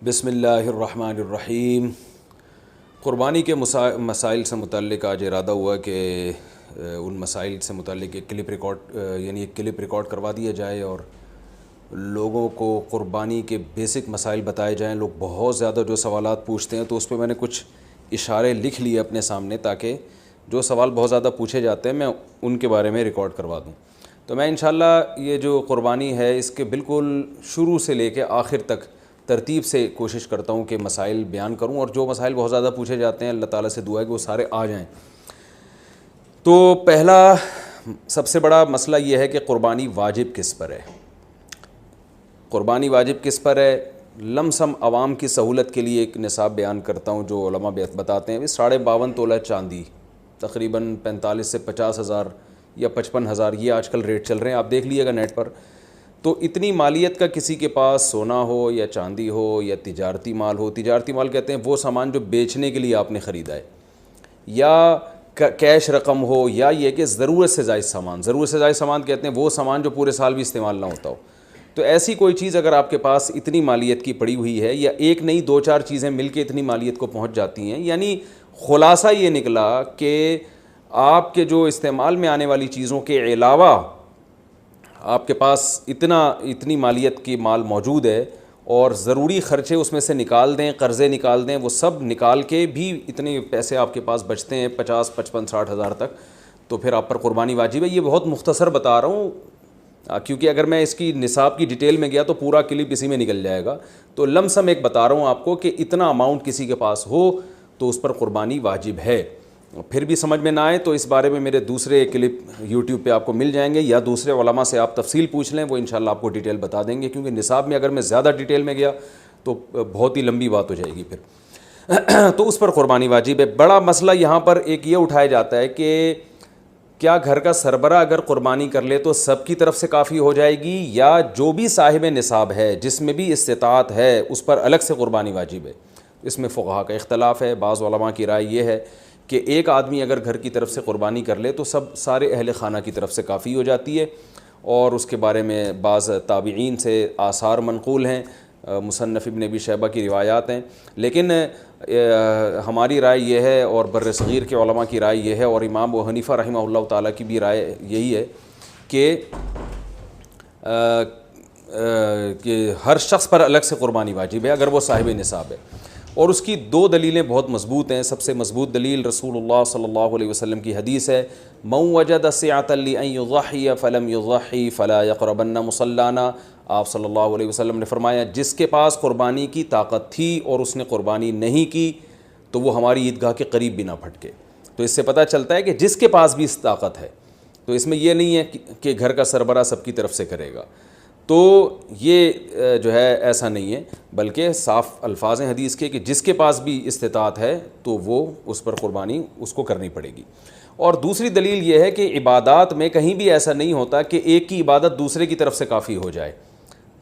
بسم اللہ الرحمن الرحیم۔ قربانی کے مسائل سے متعلق آج ارادہ ہوا کہ ان مسائل سے متعلق ایک کلپ ریکارڈ کروا دیا جائے اور لوگوں کو قربانی کے بیسک مسائل بتائے جائیں۔ لوگ بہت زیادہ جو سوالات پوچھتے ہیں تو اس پہ میں نے کچھ اشارے لکھ لیے اپنے سامنے تاکہ جو سوال بہت زیادہ پوچھے جاتے ہیں میں ان کے بارے میں ریکارڈ کروا دوں۔ تو میں انشاءاللہ یہ جو قربانی ہے اس کے بالکل شروع سے لے کے آخر تک ترتیب سے کوشش کرتا ہوں کہ مسائل بیان کروں، اور جو مسائل بہت زیادہ پوچھے جاتے ہیں اللہ تعالیٰ سے دعا ہے کہ وہ سارے آ جائیں۔ تو پہلا سب سے بڑا مسئلہ یہ ہے کہ قربانی واجب کس پر ہے۔ قربانی واجب کس پر ہے؟ لم سم عوام کی سہولت کے لیے ایک نصاب بیان کرتا ہوں جو علماء بتاتے ہیں 52.5 تولہ چاندی، تقریباً 45 سے 50 ہزار یا 55 ہزار، یہ آج کل ریٹ چل رہے ہیں، آپ دیکھ لیے گا نیٹ پر۔ تو اتنی مالیت کا کسی کے پاس سونا ہو یا چاندی ہو یا تجارتی مال ہو، تجارتی مال کہتے ہیں وہ سامان جو بیچنے کے لیے آپ نے خریدا ہے، یا کیش رقم ہو، یا یہ کہ ضرورت سے زائد سامان، ضرورت سے زائد سامان کہتے ہیں وہ سامان جو پورے سال بھی استعمال نہ ہوتا ہو۔ تو ایسی کوئی چیز اگر آپ کے پاس اتنی مالیت کی پڑی ہوئی ہے، یا ایک نہیں 2-4 چیزیں مل کے اتنی مالیت کو پہنچ جاتی ہیں، یعنی خلاصہ یہ نکلا کہ آپ کے جو استعمال میں آنے والی چیزوں کے علاوہ آپ کے پاس اتنی مالیت کی مال موجود ہے، اور ضروری خرچے اس میں سے نکال دیں، قرضے نکال دیں، وہ سب نکال کے بھی اتنے پیسے آپ کے پاس بچتے ہیں 50 55 60 ہزار تک، تو پھر آپ پر قربانی واجب ہے۔ یہ بہت مختصر بتا رہا ہوں کیونکہ اگر میں اس کی نصاب کی ڈیٹیل میں گیا تو پورا کلپ اسی میں نکل جائے گا، تو لم سم ایک بتا رہا ہوں آپ کو کہ اتنا اماؤنٹ کسی کے پاس ہو تو اس پر قربانی واجب ہے۔ پھر بھی سمجھ میں نہ آئے تو اس بارے میں میرے دوسرے کلپ یوٹیوب پہ آپ کو مل جائیں گے، یا دوسرے علماء سے آپ تفصیل پوچھ لیں، وہ انشاءاللہ آپ کو ڈیٹیل بتا دیں گے، کیونکہ نصاب میں اگر میں زیادہ ڈیٹیل میں گیا تو بہت ہی لمبی بات ہو جائے گی پھر۔ تو اس پر قربانی واجب ہے۔ بڑا مسئلہ یہاں پر ایک یہ اٹھایا جاتا ہے کہ کیا گھر کا سربراہ اگر قربانی کر لے تو سب کی طرف سے کافی ہو جائے گی، یا جو بھی صاحب نصاب ہے جس میں بھی استطاعت ہے اس پر الگ سے قربانی واجب ہے؟ اس میں فقہا کا اختلاف ہے۔ بعض علماء کی رائے یہ ہے کہ ایک آدمی اگر گھر کی طرف سے قربانی کر لے تو سارے اہل خانہ کی طرف سے کافی ہو جاتی ہے، اور اس کے بارے میں بعض تابعین سے آثار منقول ہیں، مصنف ابن ابی شیبہ کی روایات ہیں، لیکن ہماری رائے یہ ہے، اور بر صغیر کے علماء کی رائے یہ ہے، اور امام ابو حنیفہ رحمہ اللہ تعالیٰ کی بھی رائے یہی ہے کہ ہر شخص پر الگ سے قربانی واجب ہے اگر وہ صاحب نصاب ہے۔ اور اس کی 2 دلیلیں بہت مضبوط ہیں۔ سب سے مضبوط دلیل رسول اللہ صلی اللہ علیہ وسلم کی حدیث ہے، من وجد سعة لأن يضحي فلم يضحي فلا يقربن مصلانا۔ آپ صلی اللہ علیہ وسلم نے فرمایا جس کے پاس قربانی کی طاقت تھی اور اس نے قربانی نہیں کی تو وہ ہماری عیدگاہ کے قریب بھی نہ پھٹکے۔ تو اس سے پتہ چلتا ہے کہ جس کے پاس بھی اس طاقت ہے، تو اس میں یہ نہیں ہے کہ گھر کا سربراہ سب کی طرف سے کرے گا، تو یہ جو ہے ایسا نہیں ہے، بلکہ صاف الفاظ ہیں حدیث کے کہ جس کے پاس بھی استطاعت ہے تو وہ اس پر قربانی اس کو کرنی پڑے گی۔ اور دوسری دلیل یہ ہے کہ عبادات میں کہیں بھی ایسا نہیں ہوتا کہ ایک کی عبادت دوسرے کی طرف سے کافی ہو جائے،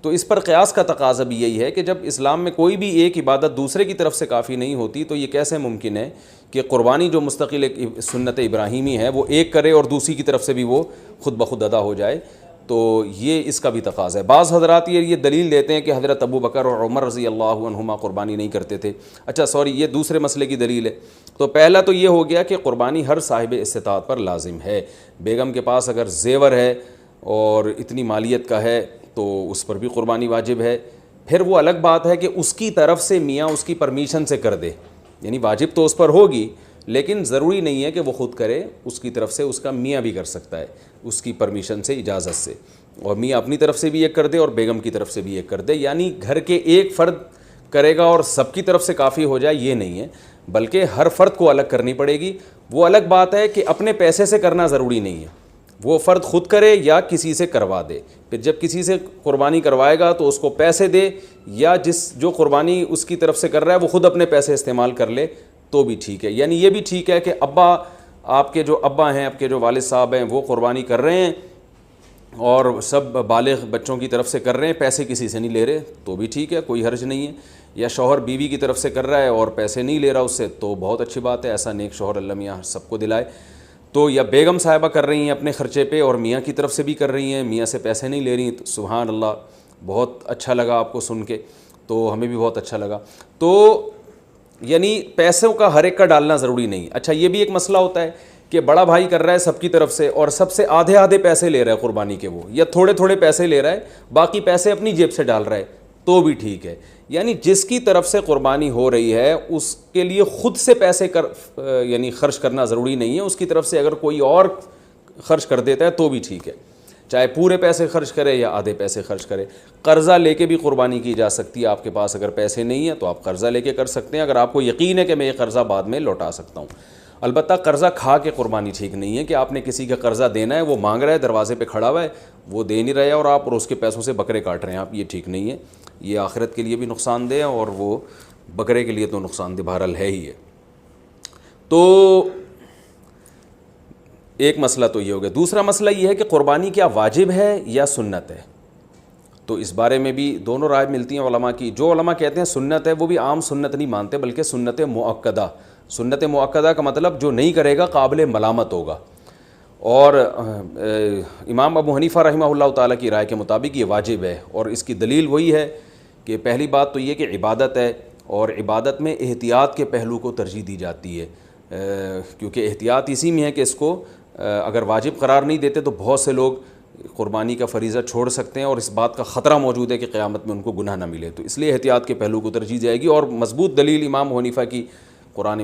تو اس پر قیاس کا تقاضا بھی یہی ہے کہ جب اسلام میں کوئی بھی ایک عبادت دوسرے کی طرف سے کافی نہیں ہوتی تو یہ کیسے ممکن ہے کہ قربانی جو مستقل ایک سنت ابراہیمی ہے وہ ایک کرے اور دوسری کی طرف سے بھی وہ خود بخود ادا ہو جائے؟ تو یہ اس کا بھی تقاضا ہے۔ بعض حضرات یہ دلیل دیتے ہیں کہ حضرت ابو بکر اور عمر رضی اللہ عنہما قربانی نہیں کرتے تھے۔ یہ دوسرے مسئلے کی دلیل ہے۔ تو پہلا تو یہ ہو گیا کہ قربانی ہر صاحب استطاعت پر لازم ہے۔ بیگم کے پاس اگر زیور ہے اور اتنی مالیت کا ہے تو اس پر بھی قربانی واجب ہے۔ پھر وہ الگ بات ہے کہ اس کی طرف سے میاں اس کی پرمیشن سے کر دے، یعنی واجب تو اس پر ہوگی لیکن ضروری نہیں ہے کہ وہ خود کرے، اس کی طرف سے اس کا میاں بھی کر سکتا ہے اس کی پرمیشن سے، اجازت سے، اور میاں اپنی طرف سے بھی ایک کر دے اور بیگم کی طرف سے بھی ایک کر دے، یعنی گھر کے ایک فرد کرے گا اور سب کی طرف سے کافی ہو جائے یہ نہیں ہے، بلکہ ہر فرد کو الگ کرنی پڑے گی۔ وہ الگ بات ہے کہ اپنے پیسے سے کرنا ضروری نہیں ہے، وہ فرد خود کرے یا کسی سے کروا دے۔ پھر جب کسی سے قربانی کروائے گا تو اس کو پیسے دے، یا جو قربانی اس کی طرف سے کر رہا ہے وہ خود اپنے پیسے استعمال کر لے تو بھی ٹھیک ہے۔ یعنی یہ بھی ٹھیک ہے کہ آپ کے جو ابا ہیں، آپ کے جو والد صاحب ہیں وہ قربانی کر رہے ہیں اور سب بالغ بچوں کی طرف سے کر رہے ہیں، پیسے کسی سے نہیں لے رہے تو بھی ٹھیک ہے، کوئی حرج نہیں ہے۔ یا شوہر بیوی کی طرف سے کر رہا ہے اور پیسے نہیں لے رہا اس سے تو بہت اچھی بات ہے، ایسا نیک شوہر اللہ میاں سب کو دلائے۔ تو یا بیگم صاحبہ کر رہی ہیں اپنے خرچے پہ اور میاں کی طرف سے بھی کر رہی ہیں، میاں سے پیسے نہیں لے رہی، تو سبحان اللہ، بہت اچھا لگا آپ کو سن کے۔ تو ہمیں بھی بہت اچھا لگا. تو یعنی پیسوں کا ہر ایک کا ڈالنا ضروری نہیں. اچھا یہ بھی ایک مسئلہ ہوتا ہے کہ بڑا بھائی کر رہا ہے سب کی طرف سے اور سب سے آدھے آدھے پیسے لے رہا ہے قربانی کے, وہ یا تھوڑے تھوڑے پیسے لے رہا ہے, باقی پیسے اپنی جیب سے ڈال رہا ہے, تو بھی ٹھیک ہے. یعنی جس کی طرف سے قربانی ہو رہی ہے اس کے لیے خود سے پیسے یعنی خرچ کرنا ضروری نہیں ہے. اس کی طرف سے اگر کوئی اور خرچ کر دیتا ہے تو بھی ٹھیک ہے, چاہے پورے پیسے خرچ کرے یا آدھے پیسے خرچ کرے. قرضہ لے کے بھی قربانی کی جا سکتی ہے. آپ کے پاس اگر پیسے نہیں ہیں تو آپ قرضہ لے کے کر سکتے ہیں, اگر آپ کو یقین ہے کہ میں یہ قرضہ بعد میں لوٹا سکتا ہوں. البتہ قرضہ کھا کے قربانی ٹھیک نہیں ہے کہ آپ نے کسی کا قرضہ دینا ہے, وہ مانگ رہا ہے, دروازے پہ کھڑا ہوا ہے, وہ دے نہیں رہے اور آپ اس کے پیسوں سے بکرے کاٹ رہے ہیں آپ, یہ ٹھیک نہیں ہے. یہ آخرت کے لیے بھی نقصان دہ ہے اور وہ بکرے کے لیے تو نقصان دہ بہرحال ہے ہی ہے. تو ایک مسئلہ تو یہ ہو گیا. دوسرا مسئلہ یہ ہے کہ قربانی کیا واجب ہے یا سنت ہے. تو اس بارے میں بھی دونوں رائے ملتی ہیں علماء کی. جو علماء کہتے ہیں سنت ہے وہ بھی عام سنت نہیں مانتے بلکہ سنت مؤکدہ. سنت مؤکدہ کا مطلب جو نہیں کرے گا قابل ملامت ہوگا. اور امام ابو حنیفہ رحمہ اللہ تعالیٰ کی رائے کے مطابق یہ واجب ہے, اور اس کی دلیل وہی ہے کہ پہلی بات تو یہ کہ عبادت ہے, اور عبادت میں احتیاط کے پہلو کو ترجیح دی جاتی ہے, کیونکہ احتیاط اسی میں ہے کہ اس کو اگر واجب قرار نہیں دیتے تو بہت سے لوگ قربانی کا فریضہ چھوڑ سکتے ہیں اور اس بات کا خطرہ موجود ہے کہ قیامت میں ان کو گناہ نہ ملے. تو اس لیے احتیاط کے پہلو کو ترجیح جائے گی. اور مضبوط دلیل امام حنیفہ کی قرآن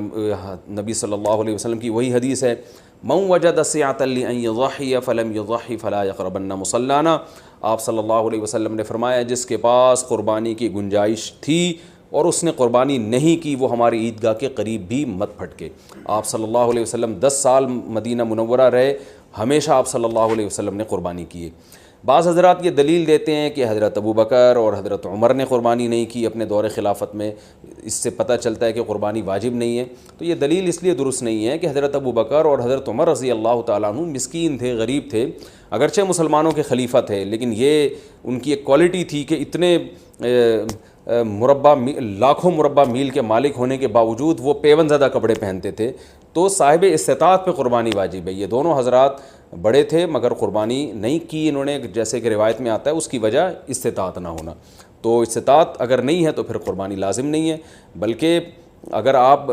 نبی صلی اللہ علیہ وسلم کی وہی حدیث ہے, من وجد سعة لأن يضحي فلم يضحي فلا يقربن مصلانا. آپ صلی اللہ علیہ وسلم نے فرمایا جس کے پاس قربانی کی گنجائش تھی اور اس نے قربانی نہیں کی وہ ہماری عیدگاہ کے قریب بھی مت پھٹکے. آپ صلی اللہ علیہ وسلم 10 سال مدینہ منورہ رہے, ہمیشہ آپ صلی اللہ علیہ وسلم نے قربانی کی ہے. بعض حضرات یہ دلیل دیتے ہیں کہ حضرت ابو بکر اور حضرت عمر نے قربانی نہیں کی اپنے دور خلافت میں, اس سے پتہ چلتا ہے کہ قربانی واجب نہیں ہے. تو یہ دلیل اس لیے درست نہیں ہے کہ حضرت ابو بکر اور حضرت عمر رضی اللہ تعالیٰ عنہ مسکین تھے, غریب تھے, اگرچہ مسلمانوں کے خلیفہ تھے, لیکن یہ ان کی ایک کوالٹی تھی کہ اتنے لاکھوں مربع میل کے مالک ہونے کے باوجود وہ پیون زدہ کپڑے پہنتے تھے. تو صاحب استطاعت پہ قربانی واجب ہے. یہ دونوں حضرات بڑے تھے مگر قربانی نہیں کی انہوں نے, جیسے کہ روایت میں آتا ہے اس کی وجہ استطاعت نہ ہونا. تو استطاعت اگر نہیں ہے تو پھر قربانی لازم نہیں ہے. بلکہ اگر آپ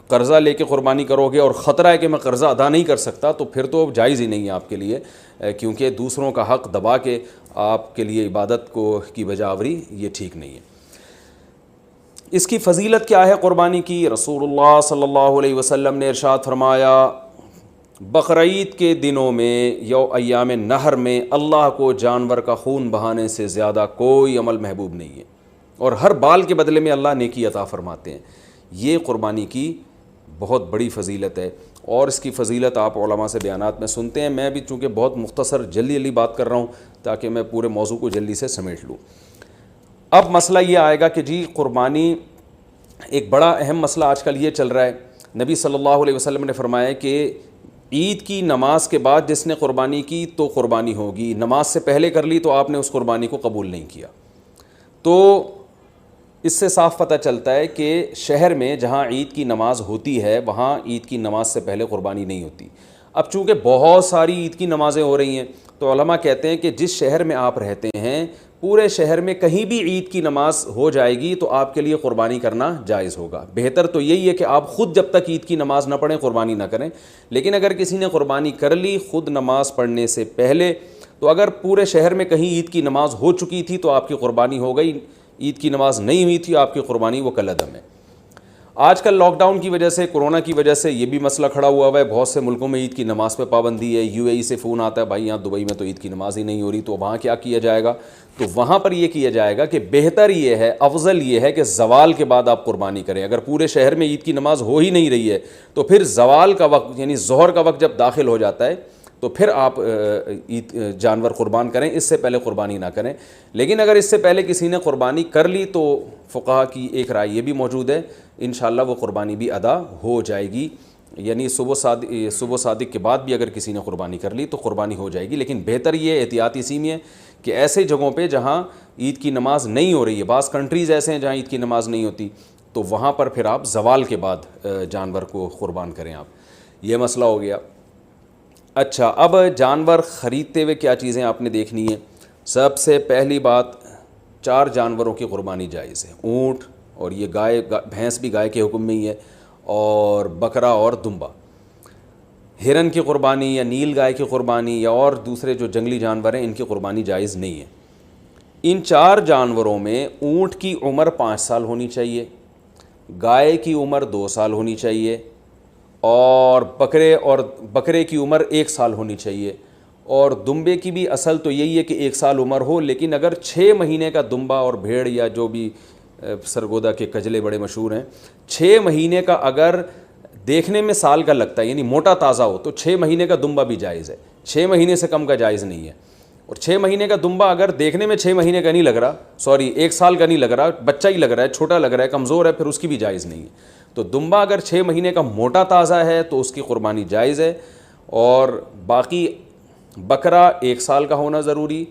قرضہ لے کے قربانی کرو گے اور خطرہ ہے کہ میں قرضہ ادا نہیں کر سکتا تو پھر تو جائز ہی نہیں ہے آپ کے لیے, کیونکہ دوسروں کا حق دبا کے آپ کے لیے عبادت کی بجا آوری یہ ٹھیک نہیں ہے. اس کی فضیلت کیا ہے قربانی کی؟ رسول اللہ صلی اللہ علیہ وسلم نے ارشاد فرمایا بقرعید کے دنوں میں یا ایام نہر میں اللہ کو جانور کا خون بہانے سے زیادہ کوئی عمل محبوب نہیں ہے, اور ہر بال کے بدلے میں اللہ نیکی عطا فرماتے ہیں. یہ قربانی کی بہت بڑی فضیلت ہے, اور اس کی فضیلت آپ علماء سے بیانات میں سنتے ہیں. میں بھی چونکہ بہت مختصر جلدی بات کر رہا ہوں تاکہ میں پورے موضوع کو جلدی سے سمیٹ لوں. اب مسئلہ یہ آئے گا کہ جی قربانی, ایک بڑا اہم مسئلہ آج کل یہ چل رہا ہے. نبی صلی اللہ علیہ وسلم نے فرمایا کہ عید کی نماز کے بعد جس نے قربانی کی تو قربانی ہوگی, نماز سے پہلے کر لی تو آپ نے اس قربانی کو قبول نہیں کیا. تو اس سے صاف پتہ چلتا ہے کہ شہر میں جہاں عید کی نماز ہوتی ہے وہاں عید کی نماز سے پہلے قربانی نہیں ہوتی. اب چونکہ بہت ساری عید کی نمازیں ہو رہی ہیں تو علماء کہتے ہیں کہ جس شہر میں آپ رہتے ہیں پورے شہر میں کہیں بھی عید کی نماز ہو جائے گی تو آپ کے لیے قربانی کرنا جائز ہوگا. بہتر تو یہی ہے کہ آپ خود جب تک عید کی نماز نہ پڑھیں قربانی نہ کریں. لیکن اگر کسی نے قربانی کر لی خود نماز پڑھنے سے پہلے تو اگر پورے شہر میں کہیں عید کی نماز ہو چکی تھی تو آپ کی قربانی ہو گئی, عید کی نماز نہیں ہوئی تھی آپ کی قربانی وہ کالعدم ہے. آج کل لاک ڈاؤن کی وجہ سے, کورونا کی وجہ سے یہ بھی مسئلہ کھڑا ہوا ہے. بہت سے ملکوں میں عید کی نماز پہ پابندی ہے. UAE سے فون آتا ہے بھائی یہاں دبئی میں تو عید کی نماز ہی نہیں ہو رہی, تو وہاں کیا کیا جائے گا؟ تو وہاں پر یہ کیا جائے گا کہ بہتر یہ ہے, افضل یہ ہے کہ زوال کے بعد آپ قربانی کریں. اگر پورے شہر میں عید کی نماز ہو ہی نہیں رہی ہے تو پھر زوال کا وقت یعنی ظہر کا وقت جب داخل ہو جاتا ہے تو پھر آپ جانور قربان کریں, اس سے پہلے قربانی نہ کریں. لیکن اگر اس سے پہلے کسی نے قربانی کر لی تو فقہا کی ایک رائے یہ بھی موجود ہے انشاءاللہ وہ قربانی بھی ادا ہو جائے گی. یعنی صبح صادق کے بعد بھی اگر کسی نے قربانی کر لی تو قربانی ہو جائے گی. لیکن بہتر یہ احتیاط اسی میں ہے کہ ایسے جگہوں پہ جہاں عید کی نماز نہیں ہو رہی ہے, بعض کنٹریز ایسے ہیں جہاں عید کی نماز نہیں ہوتی, تو وہاں پر پھر آپ زوال کے بعد جانور کو قربان کریں آپ. یہ مسئلہ ہو گیا. اچھا, اب جانور خریدتے ہوئے کیا چیزیں آپ نے دیکھنی ہیں؟ سب سے پہلی بات 4 جانوروں کی قربانی جائز ہے، اونٹ، اور یہ گائے، بھینس بھی گائے کے حکم میں ہی ہے، اور بکرا اور دمبا۔ ہرن کی قربانی یا نیل گائے کی قربانی یا اور دوسرے جو جنگلی جانور ہیں ان کی قربانی جائز نہیں ہے۔ ان 4 جانوروں میں اونٹ کی عمر 5 سال ہونی چاہیے، گائے کی عمر 2 سال ہونی چاہیے، اور بکرے کی عمر 1 سال ہونی چاہیے، اور دمبے کی بھی اصل تو یہی ہے کہ 1 سال عمر ہو، لیکن اگر 6 مہینے کا دمبا اور بھیڑ یا جو بھی سرگودا کے کجلے بڑے مشہور ہیں، 6 مہینے کا اگر دیکھنے میں سال کا لگتا ہے یعنی موٹا تازہ ہو تو 6 مہینے کا دمبا بھی جائز ہے، 6 مہینے سے کم کا جائز نہیں ہے۔ اور 6 مہینے کا دمبا اگر دیکھنے میں 6 مہینے کا نہیں لگ رہا، 1 سال کا نہیں لگ رہا، بچہ ہی لگ رہا ہے، چھوٹا لگ رہا ہے، کمزور ہے، پھر اس کی بھی جائز نہیں ہے۔ تو دمبا اگر 6 مہینے کا موٹا تازہ ہے تو اس کی قربانی جائز ہے، اور باقی بکرا 1 سال کا ہونا ضروری،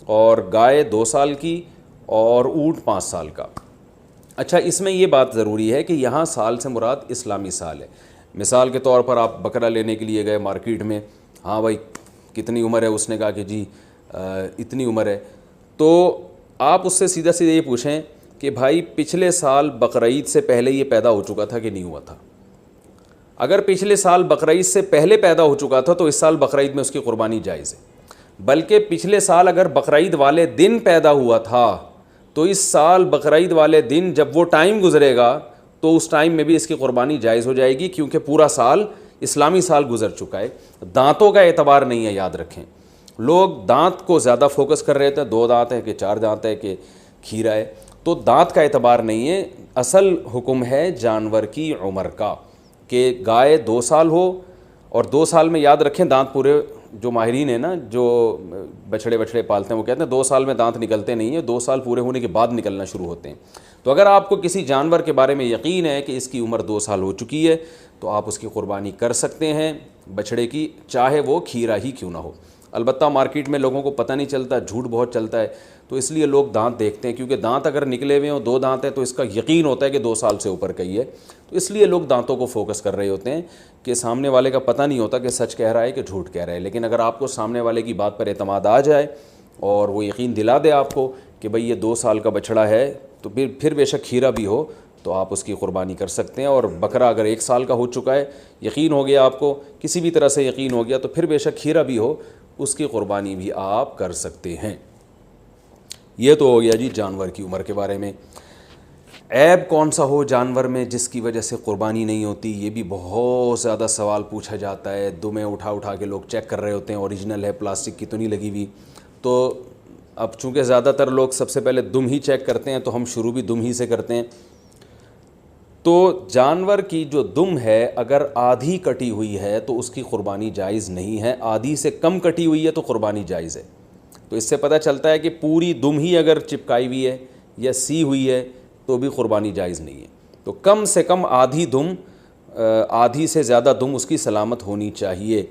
اور گائے 2 سال کی، اور اونٹ 5 سال کا۔ اچھا، اس میں یہ بات ضروری ہے کہ یہاں سال سے مراد اسلامی سال ہے۔ مثال کے طور پر آپ بکرا لینے کے لیے گئے مارکیٹ میں، ہاں بھائی کتنی عمر ہے، اس نے کہا کہ جی اتنی عمر ہے، تو آپ اس سے سیدھا سیدھا یہ پوچھیں کہ بھائی پچھلے سال بقرعید سے پہلے یہ پیدا ہو چکا تھا کہ نہیں ہوا تھا؟ اگر پچھلے سال بقرعید سے پہلے پیدا ہو چکا تھا تو اس سال بقرعید میں اس کی قربانی جائز ہے، بلکہ پچھلے سال اگر بقرعید والے دن پیدا ہوا تھا تو اس سال بقرعید والے دن جب وہ ٹائم گزرے گا تو اس ٹائم میں بھی اس کی قربانی جائز ہو جائے گی، کیونکہ پورا سال اسلامی سال گزر چکا ہے۔ دانتوں کا اعتبار نہیں ہے، یاد رکھیں، لوگ دانت کو زیادہ فوکس کر رہے تھے، 2 دانت ہے کہ 4 دانت ہے کہ کھیرا ہے، تو دانت کا اعتبار نہیں ہے، اصل حکم ہے جانور کی عمر کا، کہ گائے 2 سال ہو، اور 2 سال میں یاد رکھیں دانت پورے، جو ماہرین ہیں نا جو بچھڑے پالتے ہیں وہ کہتے ہیں 2 سال میں دانت نکلتے نہیں ہیں، 2 سال پورے ہونے کے بعد نکلنا شروع ہوتے ہیں۔ تو اگر آپ کو کسی جانور کے بارے میں یقین ہے کہ اس کی عمر 2 سال ہو چکی ہے تو آپ اس کی قربانی کر سکتے ہیں، بچھڑے کی، چاہے وہ کھیرا ہی کیوں نہ ہو۔ البتہ مارکیٹ میں لوگوں کو پتہ نہیں چلتا، جھوٹ بہت چلتا ہے، تو اس لیے لوگ دانت دیکھتے ہیں، کیونکہ دانت اگر نکلے ہوئے ہوں، 2 دانت ہیں تو اس کا یقین ہوتا ہے کہ 2 سال سے اوپر کا ہی ہے، تو اس لیے لوگ دانتوں کو فوکس کر رہے ہوتے ہیں، کہ سامنے والے کا پتہ نہیں ہوتا کہ سچ کہہ رہا ہے کہ جھوٹ کہہ رہا ہے۔ لیکن اگر آپ کو سامنے والے کی بات پر اعتماد آ جائے اور وہ یقین دلا دے آپ کو کہ بھئی یہ 2 سال کا بچڑا ہے، تو پھر بے شک کھیرا بھی ہو تو آپ اس کی قربانی کر سکتے ہیں، اور بکرا اگر 1 سال کا ہو چکا ہے، یقین ہو گیا آپ کو، کسی بھی طرح سے یقین ہو گیا، تو پھر بے شک کھیرا بھی ہو، اس کی قربانی بھی آپ کر سکتے ہیں۔ یہ تو ہو گیا جی جانور کی عمر کے بارے میں۔ عیب کون سا ہو جانور میں جس کی وجہ سے قربانی نہیں ہوتی، یہ بھی بہت زیادہ سوال پوچھا جاتا ہے، دمیں اٹھا کے لوگ چیک کر رہے ہوتے ہیں اوریجنل ہے، پلاسٹک کی تو نہیں لگی ہوئی۔ تو اب چونکہ زیادہ تر لوگ سب سے پہلے دم ہی چیک کرتے ہیں، تو ہم شروع بھی دم ہی سے کرتے ہیں۔ تو جانور کی جو دم ہے اگر آدھی کٹی ہوئی ہے تو اس کی قربانی جائز نہیں ہے، آدھی سے کم کٹی ہوئی ہے تو قربانی جائز ہے۔ تو اس سے پتہ چلتا ہے کہ پوری دم ہی اگر چپکائی ہوئی ہے یا سی ہوئی ہے تو بھی قربانی جائز نہیں ہے۔ تو کم سے کم آدھی دم، آدھی سے زیادہ دم اس کی سلامت ہونی چاہیے،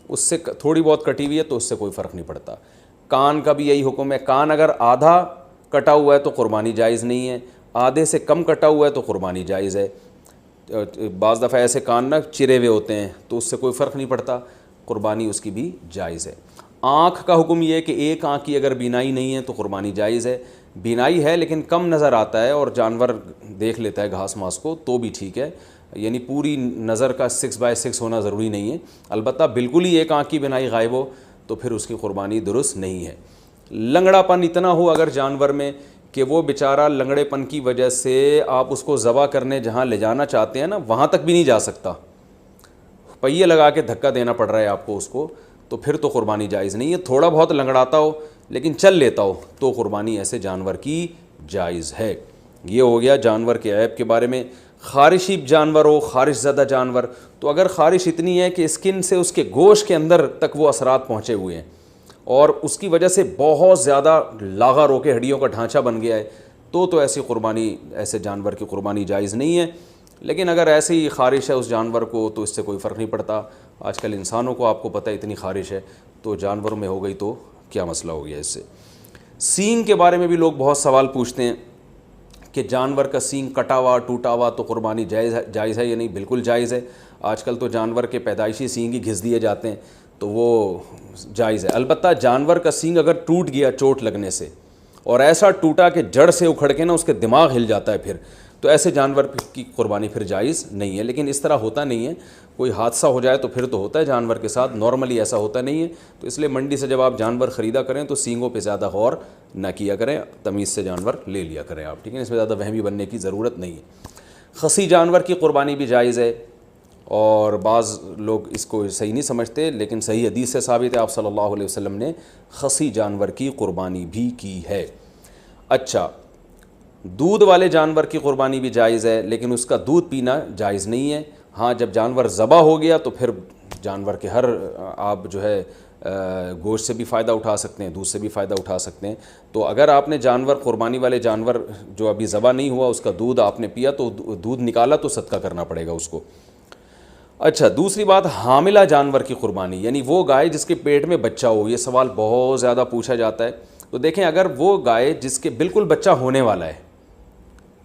اس سے تھوڑی بہت کٹی ہوئی ہے تو اس سے کوئی فرق نہیں پڑتا۔ کان کا بھی یہی حکم ہے، کان اگر آدھا کٹا ہوا ہے تو قربانی جائز نہیں ہے، آدھے سے کم کٹا ہوا ہے تو قربانی جائز ہے۔ بعض دفعہ ایسے کان نہ چرے ہوئے ہوتے ہیں تو اس سے کوئی فرق نہیں پڑتا، قربانی اس کی بھی جائز ہے۔ آنکھ کا حکم یہ ہے کہ ایک آنکھ کی اگر بینائی نہیں ہے تو قربانی جائز ہے، بینائی ہے لیکن کم نظر آتا ہے اور جانور دیکھ لیتا ہے گھاس ماس کو تو بھی ٹھیک ہے، یعنی پوری نظر کا 6/6 ہونا ضروری نہیں ہے۔ البتہ بالکل ہی ایک آنکھ کی بینائی غائب ہو تو پھر اس کی قربانی درست نہیں ہے۔ لنگڑا پن اتنا ہو اگر جانور میں کہ وہ بیچارہ لنگڑے پن کی وجہ سے آپ اس کو ذبح کرنے جہاں لے جانا چاہتے ہیں نا وہاں تک بھی نہیں جا سکتا، پہیے لگا کے دھکا دینا پڑ رہا ہے آپ کو اس کو، تو پھر تو قربانی جائز نہیں ہے۔ تھوڑا بہت لنگڑاتا ہو لیکن چل لیتا ہو تو قربانی ایسے جانور کی جائز ہے۔ یہ ہو گیا جانور کے عیب کے بارے میں۔ خارشی جانور ہو، خارش زدہ جانور، تو اگر خارش اتنی ہے کہ اسکن سے اس کے گوشت کے اندر تک وہ اثرات پہنچے ہوئے ہیں اور اس کی وجہ سے بہت زیادہ لاغر ہو کے ہڈیوں کا ڈھانچہ بن گیا ہے تو ایسی قربانی، ایسے جانور کی قربانی جائز نہیں ہے۔ لیکن اگر ایسی خارش ہے اس جانور کو تو اس سے کوئی فرق نہیں پڑتا۔ آج کل انسانوں کو آپ کو پتہ ہے اتنی خارش ہے، تو جانوروں میں ہو گئی تو کیا مسئلہ ہو گیا اس سے۔ سینگ کے بارے میں بھی لوگ بہت سوال پوچھتے ہیں کہ جانور کا سینگ کٹا ہوا ٹوٹا ہوا تو قربانی جائز ہے یا نہیں؟ بالکل جائز ہے۔ آج کل تو جانور کے پیدائشی سینگ ہی گھس دیے جاتے ہیں تو وہ جائز ہے۔ البتہ جانور کا سینگ اگر ٹوٹ گیا چوٹ لگنے سے اور ایسا ٹوٹا کہ جڑ سے اکھڑ کے نا اس کے دماغ ہل جاتا ہے پھر، تو ایسے جانور کی قربانی پھر جائز نہیں ہے۔ لیکن اس طرح ہوتا نہیں ہے، کوئی حادثہ ہو جائے تو پھر تو ہوتا ہے جانور کے ساتھ، نارملی ایسا ہوتا نہیں ہے۔ تو اس لیے منڈی سے جب آپ جانور خریدا کریں تو سینگوں پہ زیادہ غور نہ کیا کریں، تمیز سے جانور لے لیا کریں آپ، ٹھیک ہے، اس میں زیادہ وہمی بننے کی ضرورت نہیں ہے۔ خصی جانور کی قربانی بھی جائز ہے، اور بعض لوگ اس کو صحیح نہیں سمجھتے، لیکن صحیح حدیث سے ثابت ہے، آپ صلی اللہ علیہ وسلم نے خصی جانور کی قربانی بھی کی ہے۔ اچھا، دودھ والے جانور کی قربانی بھی جائز ہے، لیکن اس کا دودھ پینا جائز نہیں ہے۔ ہاں، جب جانور ذبح ہو گیا تو پھر جانور کے ہر آپ جو ہے گوشت سے بھی فائدہ اٹھا سکتے ہیں، دودھ سے بھی فائدہ اٹھا سکتے ہیں۔ تو اگر آپ نے جانور قربانی والے جانور جو ابھی ذبح نہیں ہوا اس کا دودھ آپ نے پیا تو دودھ نکالا تو صدقہ کرنا پڑے گا اس کو۔ اچھا، دوسری بات، حاملہ جانور کی قربانی، یعنی وہ گائے جس کے پیٹ میں بچہ ہو۔ یہ سوال بہت زیادہ پوچھا جاتا ہے۔ تو دیکھیں، اگر وہ گائے جس کے بالکل بچہ ہونے والا ہے،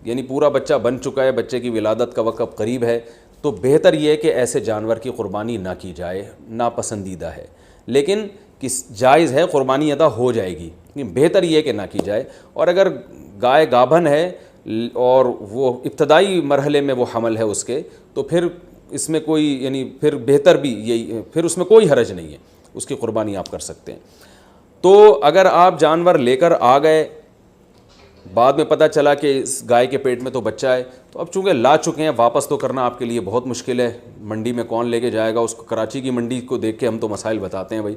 یعنی پورا بچہ بن چکا ہے، بچے کی ولادت کا وقت قریب ہے، تو بہتر یہ ہے کہ ایسے جانور کی قربانی نہ کی جائے، ناپسندیدہ ہے، لیکن جائز ہے، قربانی ادا ہو جائے گی، بہتر یہ ہے کہ نہ کی جائے۔ اور اگر گائے گابھن ہے اور وہ ابتدائی مرحلے میں وہ حمل ہے اس کے، تو پھر اس میں کوئی یعنی پھر بہتر بھی یہی، پھر اس میں کوئی حرج نہیں ہے، اس کی قربانی آپ کر سکتے ہیں۔ تو اگر آپ جانور لے کر آ گئے، بعد میں پتہ چلا کہ اس گائے کے پیٹ میں تو بچہ ہے، تو اب چونکہ لا چکے ہیں، واپس تو کرنا آپ کے لیے بہت مشکل ہے، منڈی میں کون لے کے جائے گا اس کو؟ کراچی کی منڈی کو دیکھ کے ہم تو مسائل بتاتے ہیں بھائی،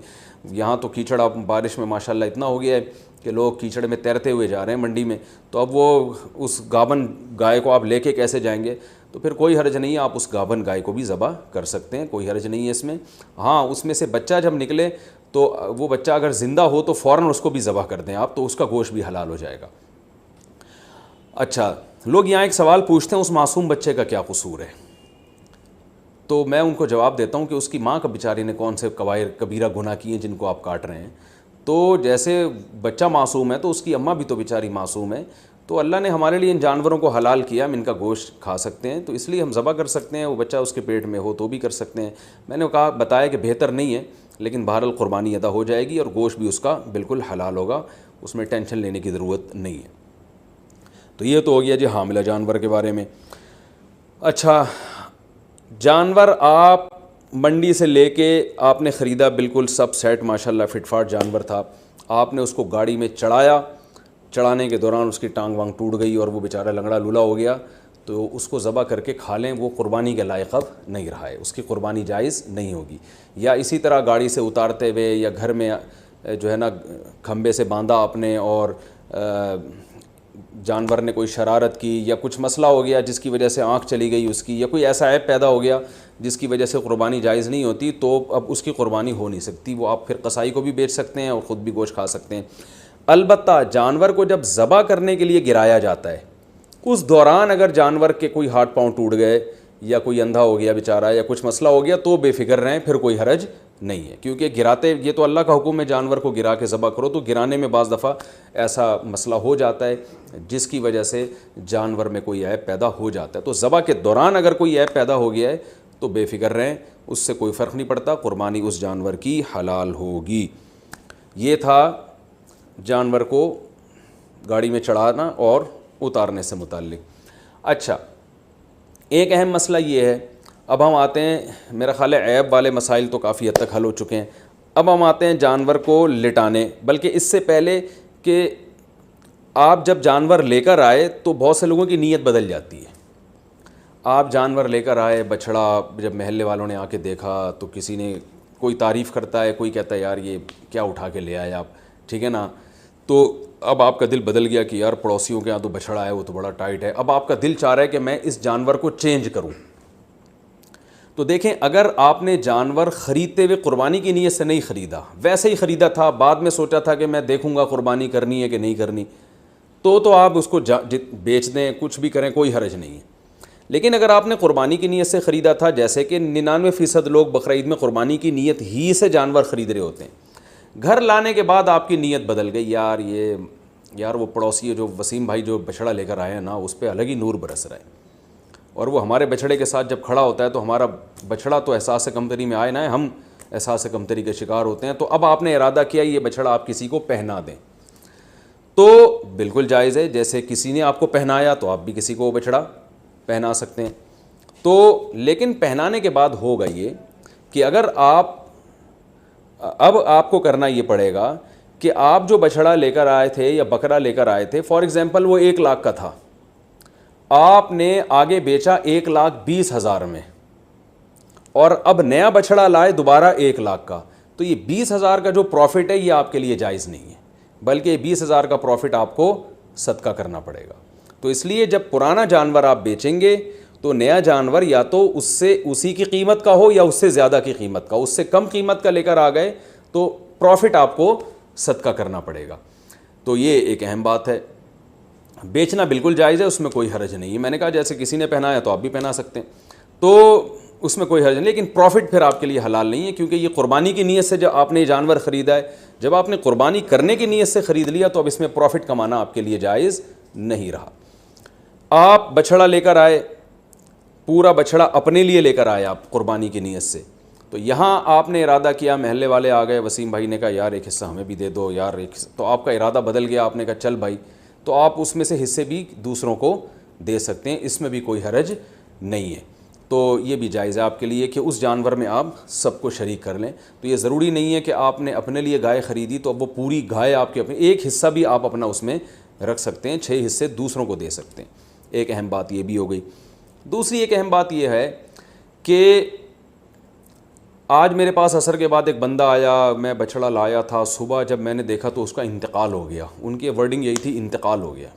یہاں تو کیچڑ اب بارش میں ماشاءاللہ اتنا ہو گیا ہے کہ لوگ کیچڑ میں تیرتے ہوئے جا رہے ہیں منڈی میں، تو اب وہ اس گابن گائے کو آپ لے کے کیسے جائیں گے؟ تو پھر کوئی حرج نہیں ہے، آپ اس گابن گائے کو بھی ذبح کر سکتے ہیں، کوئی حرج نہیں ہے اس میں۔ ہاں، اس میں سے بچہ جب نکلے تو وہ بچہ اگر زندہ ہو تو فوراً اس کو بھی ذبح کر دیں آپ، تو اس کا گوشت بھی حلال ہو جائے گا۔ اچھا، لوگ یہاں ایک سوال پوچھتے ہیں، اس معصوم بچے کا کیا قصور ہے؟ تو میں ان کو جواب دیتا ہوں کہ اس کی ماں کا بیچاری نے کون سے کبیرہ گناہ کیے ہیں جن کو آپ کاٹ رہے ہیں؟ تو جیسے بچہ معصوم ہے تو اس کی اماں بھی تو بیچاری معصوم ہے، تو اللہ نے ہمارے لیے ان جانوروں کو حلال کیا، ہم ان کا گوشت کھا سکتے ہیں، تو اس لیے ہم ذبح کر سکتے ہیں، وہ بچہ اس کے پیٹ میں ہو تو بھی کر سکتے ہیں۔ میں نے بتایا کہ بہتر نہیں ہے، لیکن بہرحال قربانی ادا ہو جائے گی اور گوشت بھی اس کا بالکل حلال ہوگا، اس میں ٹینشن لینے کی ضرورت نہیں ہے۔ تو یہ تو ہو گیا جی حاملہ جانور کے بارے میں۔ اچھا، جانور آپ منڈی سے لے کے آپ نے خریدا، بالکل سب سیٹ ماشاءاللہ فٹ فاٹ جانور تھا، آپ نے اس کو گاڑی میں چڑھایا، چڑھانے کے دوران اس کی ٹانگ وانگ ٹوٹ گئی اور وہ بیچارہ لنگڑا لولا ہو گیا، تو اس کو ذبح کر کے کھا لیں، وہ قربانی کے لائق اب نہیں رہا ہے، اس کی قربانی جائز نہیں ہوگی۔ یا اسی طرح گاڑی سے اتارتے ہوئے یا گھر میں جو ہے نا کھمبے سے باندھا آپ نے اور جانور نے کوئی شرارت کی یا کچھ مسئلہ ہو گیا جس کی وجہ سے آنکھ چلی گئی اس کی، یا کوئی ایسا عیب پیدا ہو گیا جس کی وجہ سے قربانی جائز نہیں ہوتی، تو اب اس کی قربانی ہو نہیں سکتی، وہ آپ پھر قصائی کو بھی بیچ سکتے ہیں اور خود بھی گوشت کھا سکتے ہیں۔ البتہ جانور کو جب ذبح کرنے کے لیے گرایا جاتا ہے، اس دوران اگر جانور کے کوئی ہاتھ پاؤں ٹوٹ گئے یا کوئی اندھا ہو گیا بیچارہ یا کچھ مسئلہ ہو گیا تو بے فکر رہیں، پھر کوئی حرج نہیں ہے، کیونکہ گراتے یہ تو اللہ کا حکم ہے جانور کو گرا کے ذبح کرو، تو گرانے میں بعض دفعہ ایسا مسئلہ ہو جاتا ہے جس کی وجہ سے جانور میں کوئی عیب پیدا ہو جاتا ہے، تو ذبح کے دوران اگر کوئی عیب پیدا ہو گیا ہے تو بے فکر رہیں، اس سے کوئی فرق نہیں پڑتا، قربانی اس جانور کی حلال ہوگی۔ یہ تھا جانور کو گاڑی میں چڑھانا اور اتارنے سے متعلق۔ اچھا، ایک اہم مسئلہ یہ ہے، اب ہم آتے ہیں، میرا خیال ہے عیب والے مسائل تو کافی حد تک حل ہو چکے ہیں، اب ہم آتے ہیں جانور کو لٹانے، بلکہ اس سے پہلے کہ آپ جب جانور لے کر آئے تو بہت سے لوگوں کی نیت بدل جاتی ہے۔ آپ جانور لے کر آئے، بچھڑا، جب محلے والوں نے آ کے دیکھا تو کسی نے کوئی تعریف کرتا ہے، کوئی کہتا ہے یار یہ کیا اٹھا کے لے آئے آپ، ٹھیک ہے نا، تو اب آپ کا دل بدل گیا کہ یار پڑوسیوں کے یہاں تو بچھڑا ہے وہ تو بڑا ٹائٹ ہے، اب آپ کا دل چاہ رہا ہے کہ میں اس جانور کو چینج کروں۔ تو دیکھیں، اگر آپ نے جانور خریدتے ہوئے قربانی کی نیت سے نہیں خریدا، ویسے ہی خریدا تھا، بعد میں سوچا تھا کہ میں دیکھوں گا قربانی کرنی ہے کہ نہیں کرنی، تو آپ اس کو بیچ دیں، کچھ بھی کریں، کوئی حرج نہیں ہے۔ لیکن اگر آپ نے قربانی کی نیت سے خریدا تھا، جیسے کہ 99% لوگ بقرعید میں قربانی کی نیت ہی سے جانور خرید رہے ہوتے ہیں، گھر لانے کے بعد آپ کی نیت بدل گئی، یار وہ پڑوسی جو وسیم بھائی جو بچھڑا لے کر آئے ہیں نا، اس پہ الگ ہی نور برس رہا ہے، اور وہ ہمارے بچھڑے کے ساتھ جب کھڑا ہوتا ہے تو ہمارا بچھڑا تو احساس کمتری میں آئے نہ ہے، ہم احساس کمتری کے شکار ہوتے ہیں، تو اب آپ نے ارادہ کیا یہ بچھڑا آپ کسی کو پہنا دیں۔ تو بالکل جائز ہے. جیسے کسی نے آپ کو پہنایا تو آپ بھی کسی کو وہ بچھڑا پہنا سکتے ہیں. تو لیکن پہنانے کے بعد ہوگا یہ کہ اگر اب آپ کو کرنا یہ پڑے گا کہ آپ جو بچھڑا لے کر آئے تھے یا بکرا لے کر آئے تھے، فار ایگزامپل وہ 1,00,000 کا تھا، آپ نے آگے بیچا 1,20,000 میں، اور اب نیا بچھڑا لائے دوبارہ 1,00,000 کا، تو یہ 20,000 کا جو پروفٹ ہے یہ آپ کے لیے جائز نہیں ہے، بلکہ 20,000 کا پروفٹ آپ کو صدقہ کرنا پڑے گا. تو اس لیے جب پرانا جانور آپ بیچیں گے تو نیا جانور یا تو اس سے اسی کی قیمت کا ہو یا اس سے زیادہ کی قیمت کا، اس سے کم قیمت کا لے کر آ گئے تو پروفٹ آپ کو صدقہ کرنا پڑے گا. تو یہ ایک اہم بات ہے. بیچنا بالکل جائز ہے، اس میں کوئی حرج نہیں ہے. میں نے کہا جیسے کسی نے پہنایا تو آپ بھی پہنا سکتے ہیں، تو اس میں کوئی حرج نہیں، لیکن پروفٹ پھر آپ کے لیے حلال نہیں ہے، کیونکہ یہ قربانی کی نیت سے جب آپ نے یہ جانور خریدا ہے، جب آپ نے قربانی کرنے کی نیت سے خرید لیا تو اب اس میں پروفٹ کمانا آپ کے لیے جائز نہیں رہا. آپ بچھڑا لے کر آئے، پورا بچھڑا اپنے لیے لے کر آئے آپ قربانی کی نیت سے، تو یہاں آپ نے ارادہ کیا، محلے والے آ گئے، وسیم بھائی نے کہا یار ایک حصہ ہمیں بھی دے دو یار ایک حصہ، تو آپ کا ارادہ بدل گیا، آپ نے کہا چل بھائی، تو آپ اس میں سے حصے بھی دوسروں کو دے سکتے ہیں، اس میں بھی کوئی حرج نہیں ہے. تو یہ بھی جائز ہے آپ کے لیے کہ اس جانور میں آپ سب کو شریک کر لیں. تو یہ ضروری نہیں ہے کہ آپ نے اپنے لیے گائے خریدی تو اب وہ پوری گائے آپ کے اپنے، ایک حصہ بھی آپ اپنا اس میں رکھ سکتے ہیں، 6 حصے دوسروں کو دے سکتے ہیں. ایک اہم بات یہ بھی ہو گئی. دوسری ایک اہم بات یہ ہے کہ آج میرے پاس عصر کے بعد ایک بندہ آیا، میں بچھڑا لایا تھا، صبح جب میں نے دیکھا تو اس کا انتقال ہو گیا. ان کی ورڈنگ یہی تھی، انتقال ہو گیا.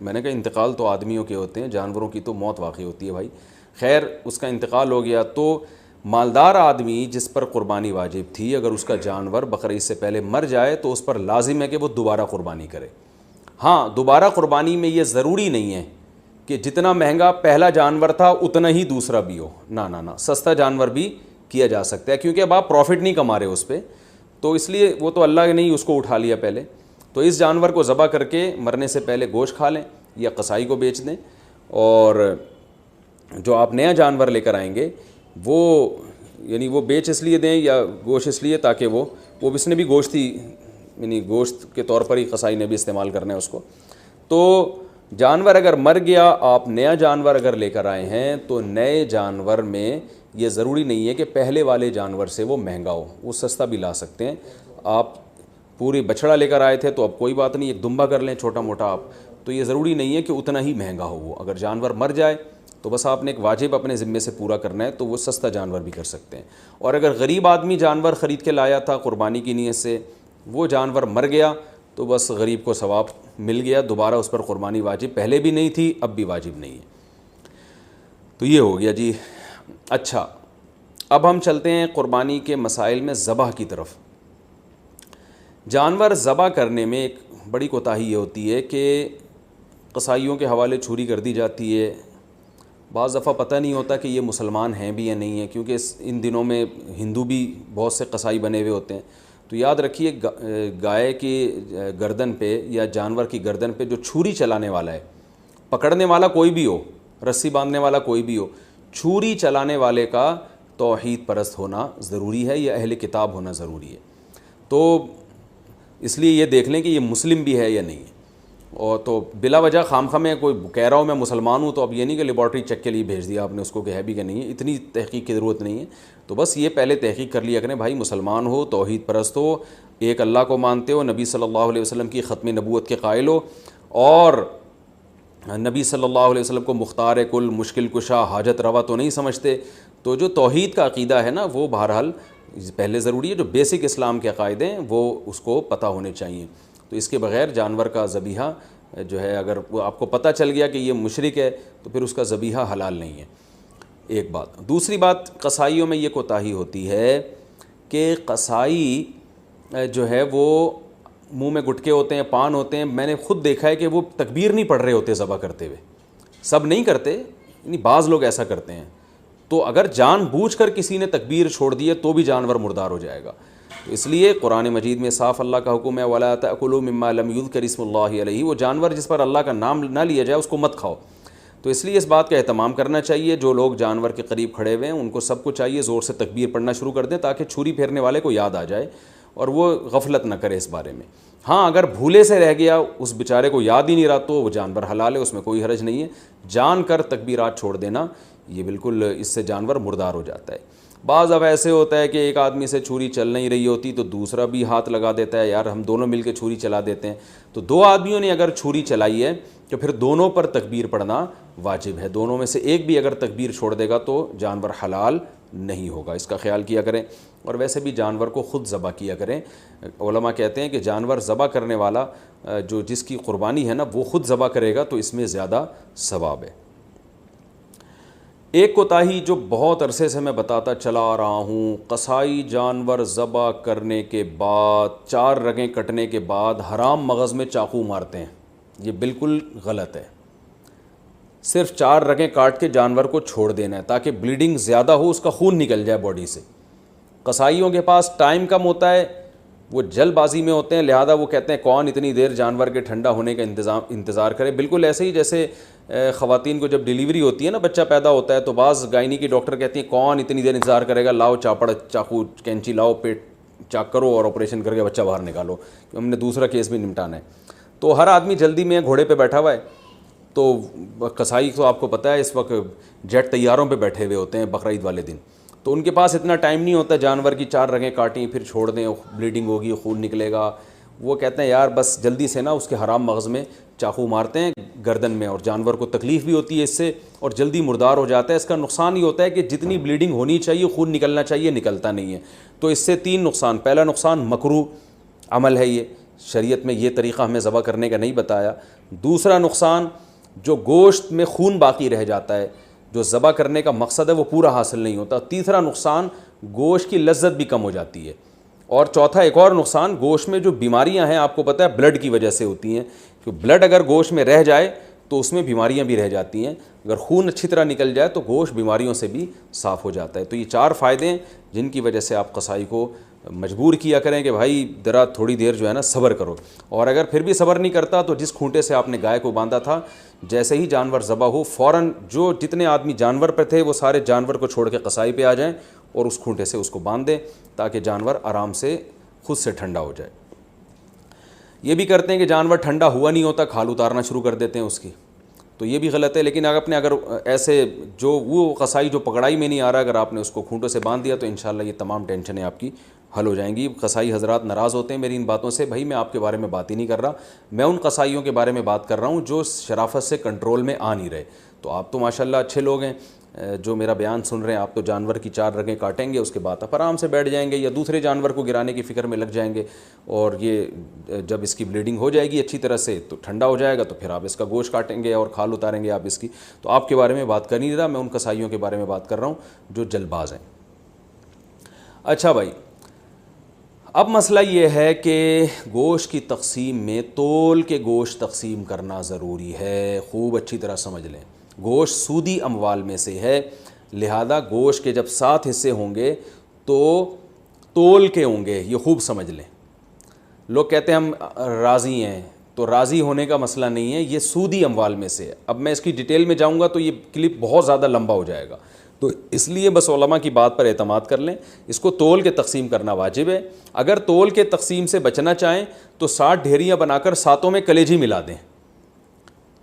میں نے کہا انتقال تو آدمیوں کے ہوتے ہیں، جانوروں کی تو موت واقع ہوتی ہے بھائی. خیر اس کا انتقال ہو گیا تو مالدار آدمی جس پر قربانی واجب تھی، اگر اس کا جانور بقرعید سے پہلے مر جائے تو اس پر لازم ہے کہ وہ دوبارہ قربانی کرے. ہاں دوبارہ قربانی میں یہ ضروری نہیں ہے کہ جتنا مہنگا پہلا جانور تھا اتنا ہی دوسرا بھی ہو، نہ سستا جانور بھی کیا جا سکتا ہے، کیونکہ اب آپ پروفٹ نہیں کما رہے اس پہ، تو اس لیے وہ تو اللہ نے ہی اس کو اٹھا لیا پہلے. تو اس جانور کو ذبح کر کے مرنے سے پہلے گوشت کھا لیں یا قصائی کو بیچ دیں، اور جو آپ نیا جانور لے کر آئیں گے وہ یعنی وہ بیچ اس لیے دیں یا گوشت اس لیے تاکہ وہ اس نے بھی گوشت ہی یعنی گوشت کے طور پر ہی قصائی نے بھی استعمال کرنا ہے اس کو. تو جانور اگر مر گیا، آپ نیا جانور اگر لے کر آئے ہیں تو نئے جانور میں یہ ضروری نہیں ہے کہ پہلے والے جانور سے وہ مہنگا ہو، وہ سستا بھی لا سکتے ہیں. آپ پوری بچھڑا لے کر آئے تھے تو اب کوئی بات نہیں، ایک دمبا کر لیں چھوٹا موٹا آپ، تو یہ ضروری نہیں ہے کہ اتنا ہی مہنگا ہو. وہ اگر جانور مر جائے تو بس آپ نے ایک واجب اپنے ذمے سے پورا کرنا ہے، تو وہ سستا جانور بھی کر سکتے ہیں. اور اگر غریب آدمی جانور خرید کے لایا تھا قربانی کی نیت سے، وہ جانور مر گیا تو بس غریب کو ثواب مل گیا، دوبارہ اس پر قربانی واجب پہلے بھی نہیں تھی اب بھی واجب نہیں ہے. تو یہ ہو گیا جی. اچھا اب ہم چلتے ہیں قربانی کے مسائل میں ذبح کی طرف. جانور ذبح کرنے میں ایک بڑی کوتاہی یہ ہوتی ہے کہ قصائیوں کے حوالے چھری کر دی جاتی ہے. بعض دفعہ پتہ نہیں ہوتا کہ یہ مسلمان ہیں بھی یا نہیں ہیں، کیونکہ ان دنوں میں ہندو بھی بہت سے قصائی بنے ہوئے ہوتے ہیں. تو یاد رکھیے گائے کی گردن پہ یا جانور کی گردن پہ جو چھری چلانے والا ہے، پکڑنے والا کوئی بھی ہو، رسی باندھنے والا کوئی بھی ہو، چھری چلانے والے کا توحید پرست ہونا ضروری ہے یا اہل کتاب ہونا ضروری ہے. تو اس لیے یہ دیکھ لیں کہ یہ مسلم بھی ہے یا نہیں ہے. اور تو بلا وجہ خام میں کوئی کہہ رہا ہوں میں مسلمان ہوں تو اب یہ نہیں کہ لیبارٹری چیک کے لیے بھیج دیا آپ نے اس کو کہ ہے بھی کہ نہیں ہے، اتنی تحقیق کی ضرورت نہیں ہے. تو بس یہ پہلے تحقیق کر لیا کریں بھائی مسلمان ہو، توحید پرست ہو، ایک اللہ کو مانتے ہو، نبی صلی اللہ علیہ وسلم کی ختم نبوت کے قائل ہو، اور نبی صلی اللہ علیہ وسلم کو مختار کل، مشکل کشا، حاجت روا تو نہیں سمجھتے. تو جو توحید کا عقیدہ ہے نا وہ بہرحال پہلے ضروری ہے، جو بیسک اسلام کے عقائد ہیں وہ اس کو پتہ ہونے چاہیے. تو اس کے بغیر جانور کا ذبیحہ جو ہے اگر آپ کو پتہ چل گیا کہ یہ مشرک ہے تو پھر اس کا ذبیحہ حلال نہیں ہے. ایک بات. دوسری بات، قصائیوں میں یہ کوتاہی ہوتی ہے کہ قصائی جو ہے وہ منہ میں گٹکے ہوتے ہیں، پان ہوتے ہیں. میں نے خود دیکھا ہے کہ وہ تکبیر نہیں پڑھ رہے ہوتے ذبح کرتے ہوئے، سب نہیں کرتے، یعنی بعض لوگ ایسا کرتے ہیں. تو اگر جان بوجھ کر کسی نے تکبیر چھوڑ دی ہے تو بھی جانور مردار ہو جائے گا. تو اس لیے قرآن مجید میں صاف اللہ کا حکم ہے وَلَا تَأْكُلُوا مِمَّا لَمْ يُذْكَرِ اسْمُ اللَّهِ عَلَيْهِ، وہ جانور جس پر اللہ کا نام نہ لیا جائے اس کو مت کھاؤ. تو اس لیے اس بات کا اہتمام کرنا چاہیے. جو لوگ جانور کے قریب کھڑے ہوئے ہیں ان کو سب کو چاہیے زور سے تکبیر پڑھنا شروع کر دیں تاکہ چھری پھیرنے والے کو یاد آ جائے اور وہ غفلت نہ کرے اس بارے میں. ہاں اگر بھولے سے رہ گیا, اس بیچارے کو یاد ہی نہیں رہا, تو وہ جانور حلال ہے, اس میں کوئی حرج نہیں ہے. جان کر تکبیرات چھوڑ دینا یہ بالکل اس سے جانور مردار ہو جاتا ہے. بعض اب ایسے ہوتا ہے کہ ایک آدمی سے چھری چل نہیں رہی ہوتی تو دوسرا بھی ہاتھ لگا دیتا ہے, یار ہم دونوں مل کے چھری چلا دیتے ہیں. تو دو آدمیوں نے اگر چھری چلائی ہے تو پھر دونوں پر تکبیر پڑھنا واجب ہے. دونوں میں سے ایک بھی اگر تکبیر چھوڑ دے گا تو جانور حلال نہیں ہوگا, اس کا خیال کیا کریں. اور ویسے بھی جانور کو خود ذبح کیا کریں. علماء کہتے ہیں کہ جانور ذبح کرنے والا جو جس کی قربانی ہے نا وہ خود ذبح کرے گا تو اس میں زیادہ ثواب ہے. ایک کوتاہی جو بہت عرصے سے میں بتاتا چلا آ رہا ہوں, قصائی جانور ذبح کرنے کے بعد 4 رگیں کٹنے کے بعد حرام مغز میں چاقو مارتے ہیں. یہ بالکل غلط ہے. صرف 4 رگیں کاٹ کے جانور کو چھوڑ دینا ہے تاکہ بلیڈنگ زیادہ ہو, اس کا خون نکل جائے باڈی سے. قصائیوں کے پاس ٹائم کم ہوتا ہے, وہ جلد بازی میں ہوتے ہیں, لہذا وہ کہتے ہیں کون اتنی دیر جانور کے ٹھنڈا ہونے کا انتظار کرے. بالکل ایسے ہی جیسے خواتین کو جب ڈیلیوری ہوتی ہے نا, بچہ پیدا ہوتا ہے, تو بعض گائنی کی ڈاکٹر کہتی ہیں کون اتنی دیر انتظار کرے گا, لاؤ چاپڑ چاقو کینچی لاؤ, پیٹ چاک کرو اور آپریشن کر کے بچہ باہر نکالو, ہم نے دوسرا کیس بھی نمٹانا ہے. تو ہر آدمی جلدی میں گھوڑے پہ بیٹھا ہوا ہے. تو قصائی تو آپ کو پتہ ہے اس وقت جیٹ طیاروں پہ بیٹھے ہوئے ہوتے ہیں بقرعید والے دن, تو ان کے پاس اتنا ٹائم نہیں ہوتا جانور کی 4 رگیں کاٹیں پھر چھوڑ دیں, بلیڈنگ ہوگی, خون نکلے گا. وہ کہتے ہیں یار بس جلدی سے نا اس کے حرام مغز میں چاقو مارتے ہیں گردن میں, اور جانور کو تکلیف بھی ہوتی ہے اس سے اور جلدی مردار ہو جاتا ہے. اس کا نقصان یہ ہوتا ہے کہ جتنی بلیڈنگ ہونی چاہیے, خون نکلنا چاہیے, نکلتا نہیں ہے. تو اس سے 3 نقصان. پہلا نقصان مکروہ عمل ہے, یہ شریعت میں یہ طریقہ ہمیں ذبح کرنے کا نہیں بتایا. دوسرا نقصان جو گوشت میں خون باقی رہ جاتا ہے, جو ذبح کرنے کا مقصد ہے وہ پورا حاصل نہیں ہوتا. تیسرا نقصان گوشت کی لذت بھی کم ہو جاتی ہے. اور چوتھا ایک اور نقصان, گوشت میں جو بیماریاں ہیں آپ کو پتہ ہے بلڈ کی وجہ سے ہوتی ہیں, کہ بلڈ اگر گوشت میں رہ جائے تو اس میں بیماریاں بھی رہ جاتی ہیں. اگر خون اچھی طرح نکل جائے تو گوشت بیماریوں سے بھی صاف ہو جاتا ہے. تو یہ 4 فائدے ہیں جن کی وجہ سے آپ قصائی کو مجبور کیا کریں کہ بھائی ذرا تھوڑی دیر جو ہے نا صبر کرو. اور اگر پھر بھی صبر نہیں کرتا تو جس کھونٹے سے آپ نے گائے کو باندھا تھا, جیسے ہی جانور ذبح ہو فوراً جو جتنے آدمی جانور پہ تھے وہ سارے جانور کو چھوڑ کے قصائی پہ آ جائیں اور اس کھونٹے سے اس کو باندھ دیں تاکہ جانور آرام سے خود سے ٹھنڈا ہو جائے. یہ بھی کرتے ہیں کہ جانور ٹھنڈا ہوا نہیں ہوتا کھال اتارنا شروع کر دیتے ہیں اس کی, تو یہ بھی غلط ہے. لیکن اگر ایسے جو وہ قصائی جو پکڑائی میں نہیں آ رہا, اگر آپ نے اس کو کھونٹوں سے باندھ دیا تو انشاءاللہ یہ تمام ٹینشنیں آپ کی حل ہو جائیں گی. قصائی حضرات ناراض ہوتے ہیں میری ان باتوں سے, بھائی میں آپ کے بارے میں بات ہی نہیں کر رہا, میں ان قصائیوں کے بارے میں بات کر رہا ہوں جو شرافت سے کنٹرول میں آ نہیں رہے. تو آپ تو ماشاءاللہ اچھے لوگ ہیں جو میرا بیان سن رہے ہیں, آپ تو جانور کی 4 رگیں کاٹیں گے, اس کے بعد آپ آرام سے بیٹھ جائیں گے یا دوسرے جانور کو گرانے کی فکر میں لگ جائیں گے, اور یہ جب اس کی بلیڈنگ ہو جائے گی اچھی طرح سے تو ٹھنڈا ہو جائے گا تو پھر آپ اس کا گوشت کاٹیں گے اور کھال اتاریں گے آپ اس کی. تو آپ کے بارے میں بات کر نہیں رہا, میں ان قصائیوں کے بارے میں بات کر رہا ہوں جو جلد باز ہیں. اچھا بھائی, اب مسئلہ یہ ہے کہ گوشت کی تقسیم میں تول کے گوشت تقسیم کرنا ضروری ہے. خوب اچھی طرح سمجھ لیں, گوشت سودی اموال میں سے ہے, لہذا گوشت کے جب 7 حصے ہوں گے تو تول کے ہوں گے. یہ خوب سمجھ لیں. لوگ کہتے ہیں ہم راضی ہیں, تو راضی ہونے کا مسئلہ نہیں ہے, یہ سودی اموال میں سے ہے. اب میں اس کی ڈیٹیل میں جاؤں گا تو یہ کلپ بہت زیادہ لمبا ہو جائے گا, تو اس لیے بس علماء کی بات پر اعتماد کر لیں. اس کو تول کے تقسیم کرنا واجب ہے. اگر تول کے تقسیم سے بچنا چاہیں تو 60 ڈھیریاں بنا کر 7 میں کلیجی ملا دیں,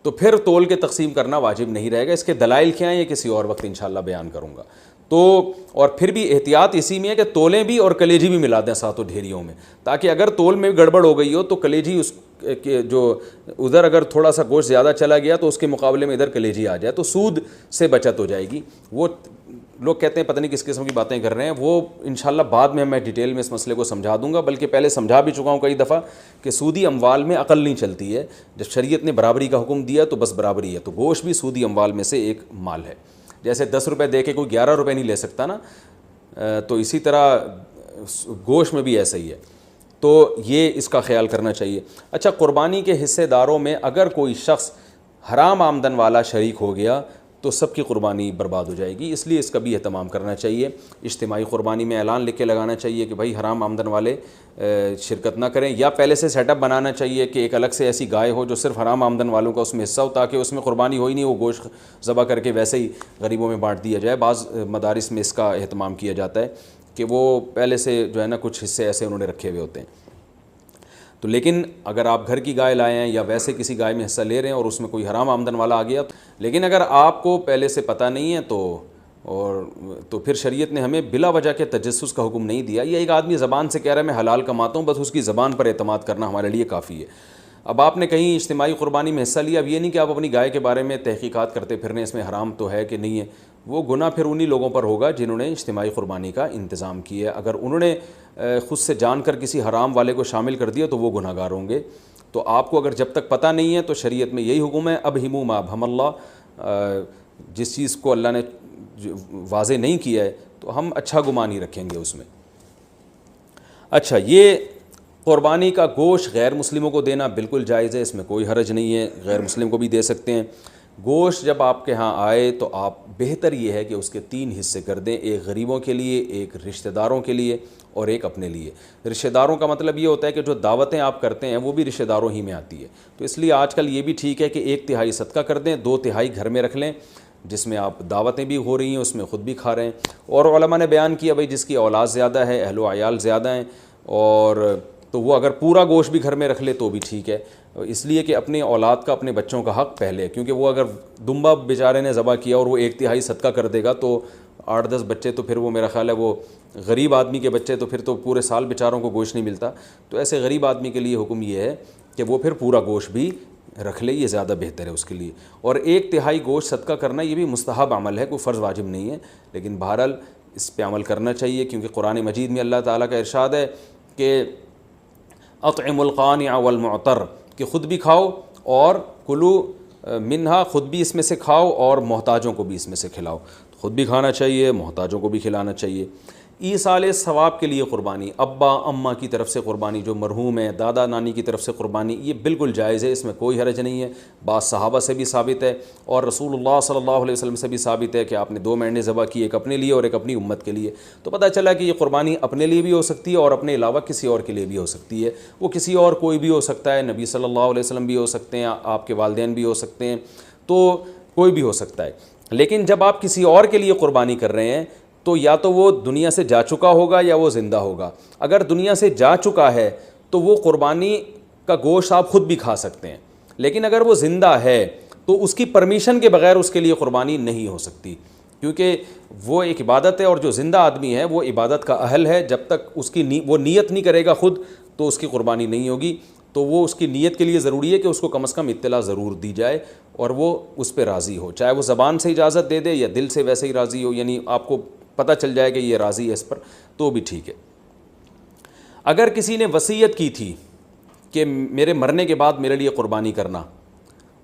تو پھر تول کے تقسیم کرنا واجب نہیں رہے گا. اس کے دلائل کیا ہیں یہ کسی اور وقت انشاءاللہ بیان کروں گا. تو اور پھر بھی احتیاط اسی میں ہے کہ تولیں بھی اور کلیجی بھی ملا دیں 7 ڈھیریوں میں, تاکہ اگر تول میں گڑبڑ ہو گئی ہو تو کلیجی اس کے جو ادھر اگر تھوڑا سا گوشت زیادہ چلا گیا تو اس کے مقابلے میں ادھر کلیجی آ جائے, تو سود سے بچت ہو جائے گی. وہ لوگ کہتے ہیں پتہ نہیں کس قسم کی باتیں کر رہے ہیں, وہ انشاءاللہ بعد میں ڈیٹیل میں اس مسئلے کو سمجھا دوں گا, بلکہ پہلے سمجھا بھی چکا ہوں کئی دفعہ کہ سودی اموال میں عقل نہیں چلتی ہے. جب شریعت نے برابری کا حکم دیا تو بس برابری ہے. تو گوشت بھی سودی اموال میں سے ایک مال ہے. جیسے 10 روپے دے کے کوئی 11 روپے نہیں لے سکتا نا, تو اسی طرح گوشت میں بھی ایسا ہی ہے. تو یہ اس کا خیال کرنا چاہیے. اچھا, قربانی کے حصے داروں میں اگر کوئی شخص حرام آمدن والا شریک ہو گیا تو سب کی قربانی برباد ہو جائے گی, اس لیے اس کا بھی اہتمام کرنا چاہیے. اجتماعی قربانی میں اعلان لکھ کے لگانا چاہیے کہ بھائی حرام آمدن والے شرکت نہ کریں, یا پہلے سے سیٹ اپ بنانا چاہیے کہ ایک الگ سے ایسی گائے ہو جو صرف حرام آمدن والوں کا اس میں حصہ ہو, تاکہ اس میں قربانی ہو ہی نہیں, وہ گوشت ذبح کر کے ویسے ہی غریبوں میں بانٹ دیا جائے. بعض مدارس میں اس کا اہتمام کیا جاتا ہے کہ وہ پہلے سے جو ہے نا کچھ حصے ایسے انہوں نے رکھے ہوئے ہوتے ہیں. تو لیکن اگر آپ گھر کی گائے لائے ہیں یا ویسے کسی گائے میں حصہ لے رہے ہیں اور اس میں کوئی حرام آمدن والا آ گیا, لیکن اگر آپ کو پہلے سے پتہ نہیں ہے تو پھر شریعت نے ہمیں بلا وجہ کے تجسس کا حکم نہیں دیا. یہ ایک آدمی زبان سے کہہ رہا ہے میں حلال کماتا ہوں, بس اس کی زبان پر اعتماد کرنا ہمارے لیے کافی ہے. اب آپ نے کہیں اجتماعی قربانی میں حصہ لیا, اب یہ نہیں کہ آپ اپنی گائے کے بارے میں تحقیقات کرتے پھرنے اس میں حرام تو ہے کہ نہیں ہے. وہ گناہ پھر انہی لوگوں پر ہوگا جنہوں نے اجتماعی قربانی کا انتظام کیا. اگر انہوں نے خود سے جان کر کسی حرام والے کو شامل کر دیا تو وہ گناہ گار ہوں گے. تو آپ کو اگر جب تک پتہ نہیں ہے تو شریعت میں یہی حکم ہے, اب ہمو ما ابہم اللہ, جس چیز کو اللہ نے واضح نہیں کیا ہے تو ہم اچھا گمان ہی رکھیں گے اس میں. اچھا, یہ قربانی کا گوشت غیر مسلموں کو دینا بالکل جائز ہے, اس میں کوئی حرج نہیں ہے, غیر مسلم کو بھی دے سکتے ہیں. گوشت جب آپ کے ہاں آئے تو آپ بہتر یہ ہے کہ اس کے 3 حصے کر دیں, ایک غریبوں کے لیے, ایک رشتہ داروں کے لیے اور ایک اپنے لیے. رشتہ داروں کا مطلب یہ ہوتا ہے کہ جو دعوتیں آپ کرتے ہیں وہ بھی رشتہ داروں ہی میں آتی ہے, تو اس لیے آج کل یہ بھی ٹھیک ہے کہ 1/3 صدقہ کر دیں, 2/3 گھر میں رکھ لیں جس میں آپ دعوتیں بھی ہو رہی ہیں اس میں خود بھی کھا رہے ہیں. اور علماء نے بیان کیا بھائی جس کی اولاد زیادہ ہے, اہل و عیال زیادہ ہیں, اور تو وہ اگر پورا گوشت بھی گھر میں رکھ لے تو بھی ٹھیک ہے, اس لیے کہ اپنے اولاد کا, اپنے بچوں کا حق پہلے ہے. کیونکہ وہ اگر دمبا بیچارے نے ذبح کیا اور وہ 1/3 صدقہ کر دے گا تو 8-10 بچے, تو پھر وہ میرا خیال ہے وہ غریب آدمی کے بچے, تو پھر تو پورے سال بیچاروں کو گوشت نہیں ملتا. تو ایسے غریب آدمی کے لیے حکم یہ ہے کہ وہ پھر پورا گوشت بھی رکھ لے, یہ زیادہ بہتر ہے اس کے لیے. اور 1/3 گوشت صدقہ کرنا یہ بھی مستحب عمل ہے, کوئی فرض واجب نہیں ہے, لیکن بہرحال اس پہ عمل کرنا چاہیے. کیونکہ قرآن مجید میں اللہ تعالیٰ کا ارشاد ہے کہ اطعم القانع والمعتر, کہ خود بھی کھاؤ اور کلو منہا, خود بھی اس میں سے کھاؤ اور محتاجوں کو بھی اس میں سے کھلاؤ. خود بھی کھانا چاہیے, محتاجوں کو بھی کھلانا چاہیے. ایصال ثواب کے لیے قربانی, ابا اماں کی طرف سے قربانی, جو مرحوم ہے, دادا نانی کی طرف سے قربانی, یہ بالکل جائز ہے, اس میں کوئی حرج نہیں ہے. بعض صحابہ سے بھی ثابت ہے اور رسول اللہ صلی اللہ علیہ وسلم سے بھی ثابت ہے کہ آپ نے 2 مینڈے ذبح کی, ایک اپنے لیے اور ایک اپنی امت کے لیے. تو پتہ چلا کہ یہ قربانی اپنے لیے بھی ہو سکتی ہے اور اپنے علاوہ کسی اور کے لیے بھی ہو سکتی ہے. وہ کسی اور کوئی بھی ہو سکتا ہے, نبی صلی اللہ علیہ وسلم بھی ہو سکتے ہیں, آپ کے والدین بھی ہو سکتے ہیں, تو کوئی بھی ہو سکتا ہے. لیکن جب آپ کسی اور کے لیے قربانی کر رہے ہیں تو یا تو وہ دنیا سے جا چکا ہوگا یا وہ زندہ ہوگا. اگر دنیا سے جا چکا ہے تو وہ قربانی کا گوشت آپ خود بھی کھا سکتے ہیں, لیکن اگر وہ زندہ ہے تو اس کی پرمیشن کے بغیر اس کے لیے قربانی نہیں ہو سکتی, کیونکہ وہ ایک عبادت ہے اور جو زندہ آدمی ہے وہ عبادت کا اہل ہے. جب تک اس کی وہ نیت نہیں کرے گا خود تو اس کی قربانی نہیں ہوگی. تو وہ اس کی نیت کے لیے ضروری ہے کہ اس کو کم از کم اطلاع ضرور دی جائے اور وہ اس پہ راضی ہو, چاہے وہ زبان سے اجازت دے دے یا دل سے ویسے ہی راضی ہو, یعنی آپ کو پتہ چل جائے کہ یہ راضی ہے اس پر, تو بھی ٹھیک ہے. اگر کسی نے وصیت کی تھی کہ میرے مرنے کے بعد میرے لیے قربانی کرنا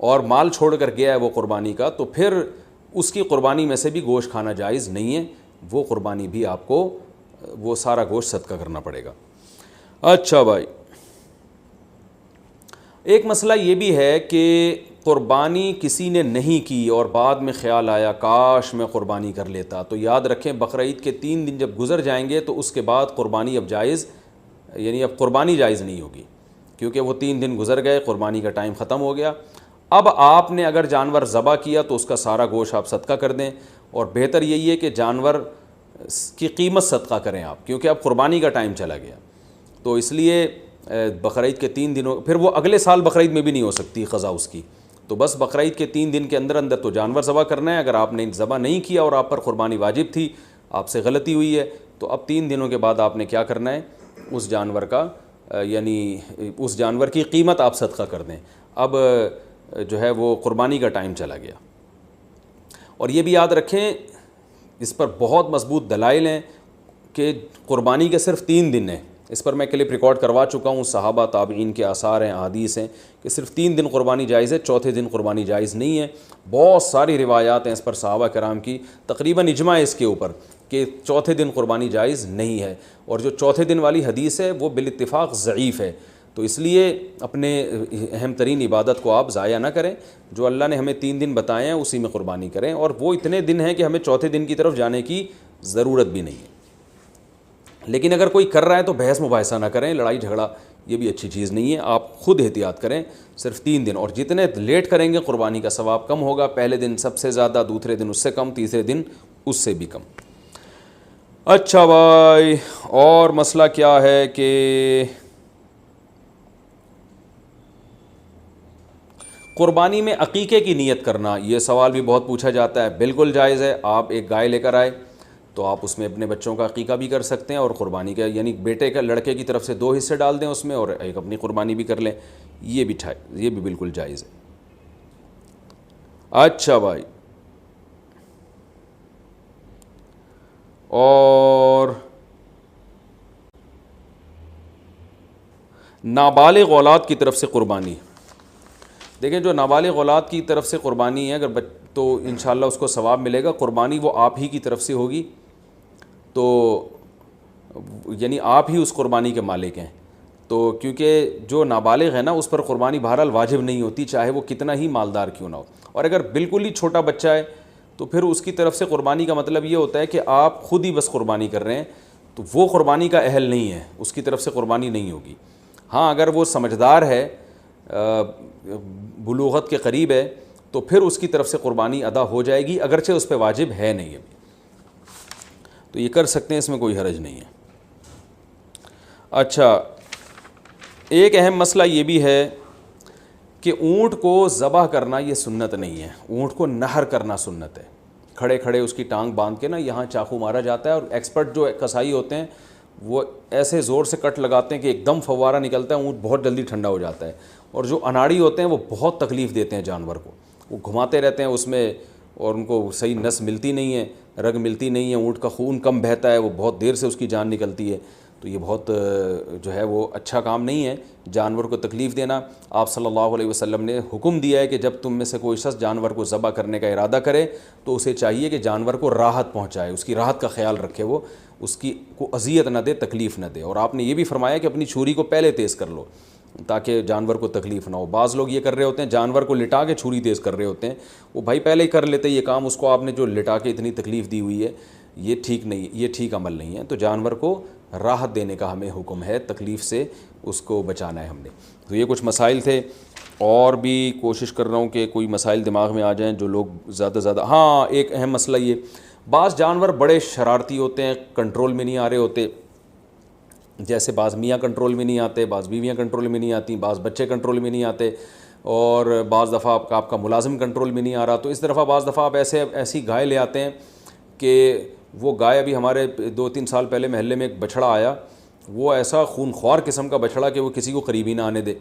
اور مال چھوڑ کر گیا ہے وہ قربانی کا, تو پھر اس کی قربانی میں سے بھی گوشت کھانا جائز نہیں ہے, وہ قربانی بھی آپ کو وہ سارا گوشت صدقہ کرنا پڑے گا. اچھا بھائی, ایک مسئلہ یہ بھی ہے کہ قربانی کسی نے نہیں کی اور بعد میں خیال آیا کاش میں قربانی کر لیتا, تو یاد رکھیں بقرعید کے 3 دن جب گزر جائیں گے تو اس کے بعد قربانی اب جائز, یعنی اب قربانی جائز نہیں ہوگی, کیونکہ وہ 3 دن گزر گئے, قربانی کا ٹائم ختم ہو گیا. اب آپ نے اگر جانور ذبح کیا تو اس کا سارا گوشت آپ صدقہ کر دیں, اور بہتر یہی ہے کہ جانور کی قیمت صدقہ کریں آپ, کیونکہ اب قربانی کا ٹائم چلا گیا. تو اس لیے بقرعید کے 3 دنوں, پھر وہ اگلے سال بقرعید میں بھی نہیں ہو سکتی قضا اس کی, تو بس بقرعید کے 3 دن کے اندر اندر تو جانور ذبح کرنا ہے. اگر آپ نے ذبح نہیں کیا اور آپ پر قربانی واجب تھی, آپ سے غلطی ہوئی ہے, تو اب 3 دنوں کے بعد آپ نے کیا کرنا ہے, اس جانور کا یعنی اس جانور کی قیمت آپ صدقہ کر دیں. اب جو ہے وہ قربانی کا ٹائم چلا گیا. اور یہ بھی یاد رکھیں اس پر بہت مضبوط دلائل ہیں کہ قربانی کے صرف 3 دن ہیں. اس پر میں کلپ ریکارڈ کروا چکا ہوں, صحابہ تابعین کے آثار ہیں, احادیث ہیں کہ صرف 3 دن قربانی جائز ہے, چوتھے دن قربانی جائز نہیں ہے. بہت ساری روایات ہیں اس پر صحابہ کرام کی, تقریباً اجماع ہے اس کے اوپر کہ چوتھے دن قربانی جائز نہیں ہے. اور جو چوتھے دن والی حدیث ہے وہ بالاتفاق ضعیف ہے. تو اس لیے اپنے اہم ترین عبادت کو آپ ضائع نہ کریں, جو اللہ نے ہمیں 3 دن بتائے ہیں اسی میں قربانی کریں, اور وہ اتنے دن ہیں کہ ہمیں چوتھے دن کی طرف جانے کی ضرورت بھی نہیں ہے. لیکن اگر کوئی کر رہا ہے تو بحث مباحثہ نہ کریں, لڑائی جھگڑا یہ بھی اچھی چیز نہیں ہے. آپ خود احتیاط کریں, صرف 3 دن, اور جتنے لیٹ کریں گے قربانی کا ثواب کم ہوگا. پہلے دن سب سے زیادہ, دوسرے دن اس سے کم, تیسرے دن اس سے بھی کم. اچھا بھائی، اور مسئلہ کیا ہے کہ قربانی میں عقیقے کی نیت کرنا، یہ سوال بھی بہت پوچھا جاتا ہے۔ بالکل جائز ہے، آپ ایک گائے لے کر آئے تو آپ اس میں اپنے بچوں کا عقیقہ بھی کر سکتے ہیں، اور قربانی کا یعنی بیٹے کا لڑکے کی طرف سے 2 حصے ڈال دیں اس میں، اور ایک اپنی قربانی بھی کر لیں، یہ بھی بالکل جائز ہے۔ اچھا بھائی، اور نابالغ اولاد کی طرف سے قربانی، دیکھیں جو نابالغ اولاد کی طرف سے قربانی ہے اگر تو انشاءاللہ اس کو ثواب ملے گا۔ قربانی وہ آپ ہی کی طرف سے ہوگی، تو یعنی آپ ہی اس قربانی کے مالک ہیں، تو کیونکہ جو نابالغ ہے نا اس پر قربانی بہرحال واجب نہیں ہوتی، چاہے وہ کتنا ہی مالدار کیوں نہ ہو۔ اور اگر بالکل ہی چھوٹا بچہ ہے تو پھر اس کی طرف سے قربانی کا مطلب یہ ہوتا ہے کہ آپ خود ہی بس قربانی کر رہے ہیں، تو وہ قربانی کا اہل نہیں ہے، اس کی طرف سے قربانی نہیں ہوگی۔ ہاں اگر وہ سمجھدار ہے، بلوغت کے قریب ہے، تو پھر اس کی طرف سے قربانی ادا ہو جائے گی، اگرچہ اس پہ واجب ہے نہیں ابھی، تو یہ کر سکتے ہیں، اس میں کوئی حرج نہیں ہے۔ اچھا، ایک اہم مسئلہ یہ بھی ہے کہ اونٹ کو ذبح کرنا یہ سنت نہیں ہے، اونٹ کو نہر کرنا سنت ہے۔ کھڑے کھڑے اس کی ٹانگ باندھ کے نا یہاں چاقو مارا جاتا ہے، اور ایکسپرٹ جو کسائی ہوتے ہیں وہ ایسے زور سے کٹ لگاتے ہیں کہ ایک دم فوارہ نکلتا ہے، اونٹ بہت جلدی ٹھنڈا ہو جاتا ہے۔ اور جو اناڑی ہوتے ہیں وہ بہت تکلیف دیتے ہیں جانور کو، وہ گھماتے رہتے ہیں اس میں، اور ان کو صحیح نس ملتی نہیں ہے، رگ ملتی نہیں ہے، اونٹ کا خون کم بہتا ہے، وہ بہت دیر سے اس کی جان نکلتی ہے، تو یہ بہت جو ہے وہ اچھا کام نہیں ہے جانور کو تکلیف دینا۔ آپ صلی اللہ علیہ وسلم نے حکم دیا ہے کہ جب تم میں سے کوئی شخص جانور کو ذبح کرنے کا ارادہ کرے تو اسے چاہیے کہ جانور کو راحت پہنچائے، اس کی راحت کا خیال رکھے، وہ اس کی کو اذیت نہ دے، تکلیف نہ دے۔ اور آپ نے یہ بھی فرمایا کہ اپنی چھری کو پہلے تیز کر لو تاکہ جانور کو تکلیف نہ ہو۔ بعض لوگ یہ کر رہے ہوتے ہیں، جانور کو لٹا کے چھری تیز کر رہے ہوتے ہیں، وہ بھائی پہلے ہی کر لیتے یہ کام، اس کو آپ نے جو لٹا کے اتنی تکلیف دی ہوئی ہے، یہ ٹھیک نہیں، یہ ٹھیک عمل نہیں ہے۔ تو جانور کو راحت دینے کا ہمیں حکم ہے، تکلیف سے اس کو بچانا ہے ہم نے۔ تو یہ کچھ مسائل تھے، اور بھی کوشش کر رہا ہوں کہ کوئی مسائل دماغ میں آ جائیں جو لوگ زیادہ زیادہ۔ ہاں ایک اہم مسئلہ یہ، بعض جانور بڑے شرارتی ہوتے ہیں، کنٹرول میں نہیں آ رہے ہوتے، جیسے بعض میاں کنٹرول میں نہیں آتے، بعض بیویاں کنٹرول میں نہیں آتی، بعض بچے کنٹرول میں نہیں آتے، اور بعض دفعہ آپ کا ملازم کنٹرول میں نہیں آ رہا، تو اس دفعہ بعض دفعہ آپ ایسی گائے لے آتے ہیں کہ وہ گائے، ابھی ہمارے 2-3 سال پہلے محلے میں ایک بچھڑا آیا، وہ ایسا خون خوار قسم کا بچھڑا کہ وہ کسی کو قریب ہی نہ آنے دے۔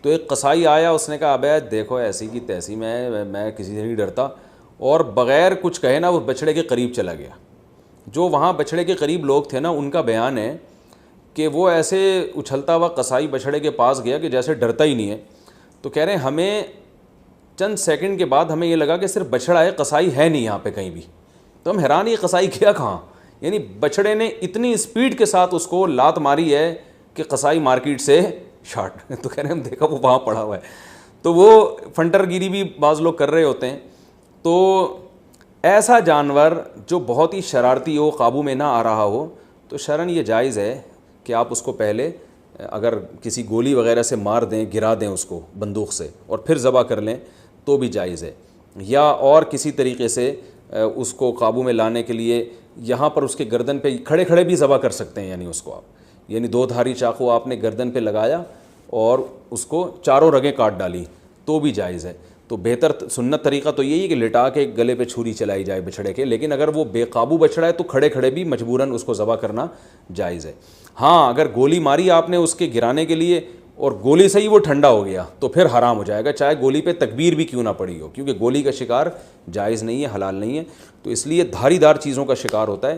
تو ایک قصائی آیا، اس نے کہا ابے دیکھو ایسی کی تیسی، میں کسی سے نہیں ڈرتا، اور بغیر کچھ کہے نا وہ بچھڑے کے قریب چلا گیا۔ جو وہاں بچھڑے کے قریب لوگ تھے نا، ان کا بیان ہے کہ وہ ایسے اچھلتا ہوا قصائی بچھڑے کے پاس گیا کہ جیسے ڈرتا ہی نہیں ہے۔ تو کہہ رہے ہیں ہمیں چند سیکنڈ کے بعد ہمیں یہ لگا کہ صرف بچھڑا ہے، قصائی ہے نہیں یہاں پہ کہیں بھی۔ تو ہم حیران، یہ قصائی کیا کہاں، یعنی بچھڑے نے اتنی اسپیڈ کے ساتھ اس کو لات ماری ہے کہ قصائی مارکیٹ سے شارٹ۔ تو کہہ رہے ہیں ہم دیکھا وہ وہاں پڑا ہوا ہے۔ تو وہ فنٹر گیری بھی بعض لوگ کر رہے ہوتے ہیں۔ تو ایسا جانور جو بہت ہی شرارتی ہو، قابو میں نہ آ رہا ہو، تو شرعاً یہ جائز ہے کہ آپ اس کو پہلے اگر کسی گولی وغیرہ سے مار دیں، گرا دیں اس کو بندوق سے، اور پھر ذبح کر لیں تو بھی جائز ہے، یا اور کسی طریقے سے اس کو قابو میں لانے کے لیے یہاں پر اس کے گردن پہ کھڑے کھڑے بھی ذبح کر سکتے ہیں، یعنی اس کو آپ، یعنی 2 دھاری چاقو آپ نے گردن پہ لگایا اور اس کو چاروں رگیں کاٹ ڈالی تو بھی جائز ہے۔ تو بہتر سنت طریقہ تو یہی ہے کہ لٹا کے گلے پہ چھری چلائی جائے بچھڑے کے، لیکن اگر وہ بے قابو بچھڑا ہے تو کھڑے کھڑے بھی مجبوراً اس کو ذبح کرنا جائز ہے۔ ہاں اگر گولی ماری آپ نے اس کے گرانے کے لیے اور گولی سے ہی وہ ٹھنڈا ہو گیا تو پھر حرام ہو جائے گا، چاہے گولی پہ تکبیر بھی کیوں نہ پڑی ہو، کیونکہ گولی کا شکار جائز نہیں ہے، حلال نہیں ہے، تو اس لیے دھاری دار چیزوں کا شکار ہوتا ہے۔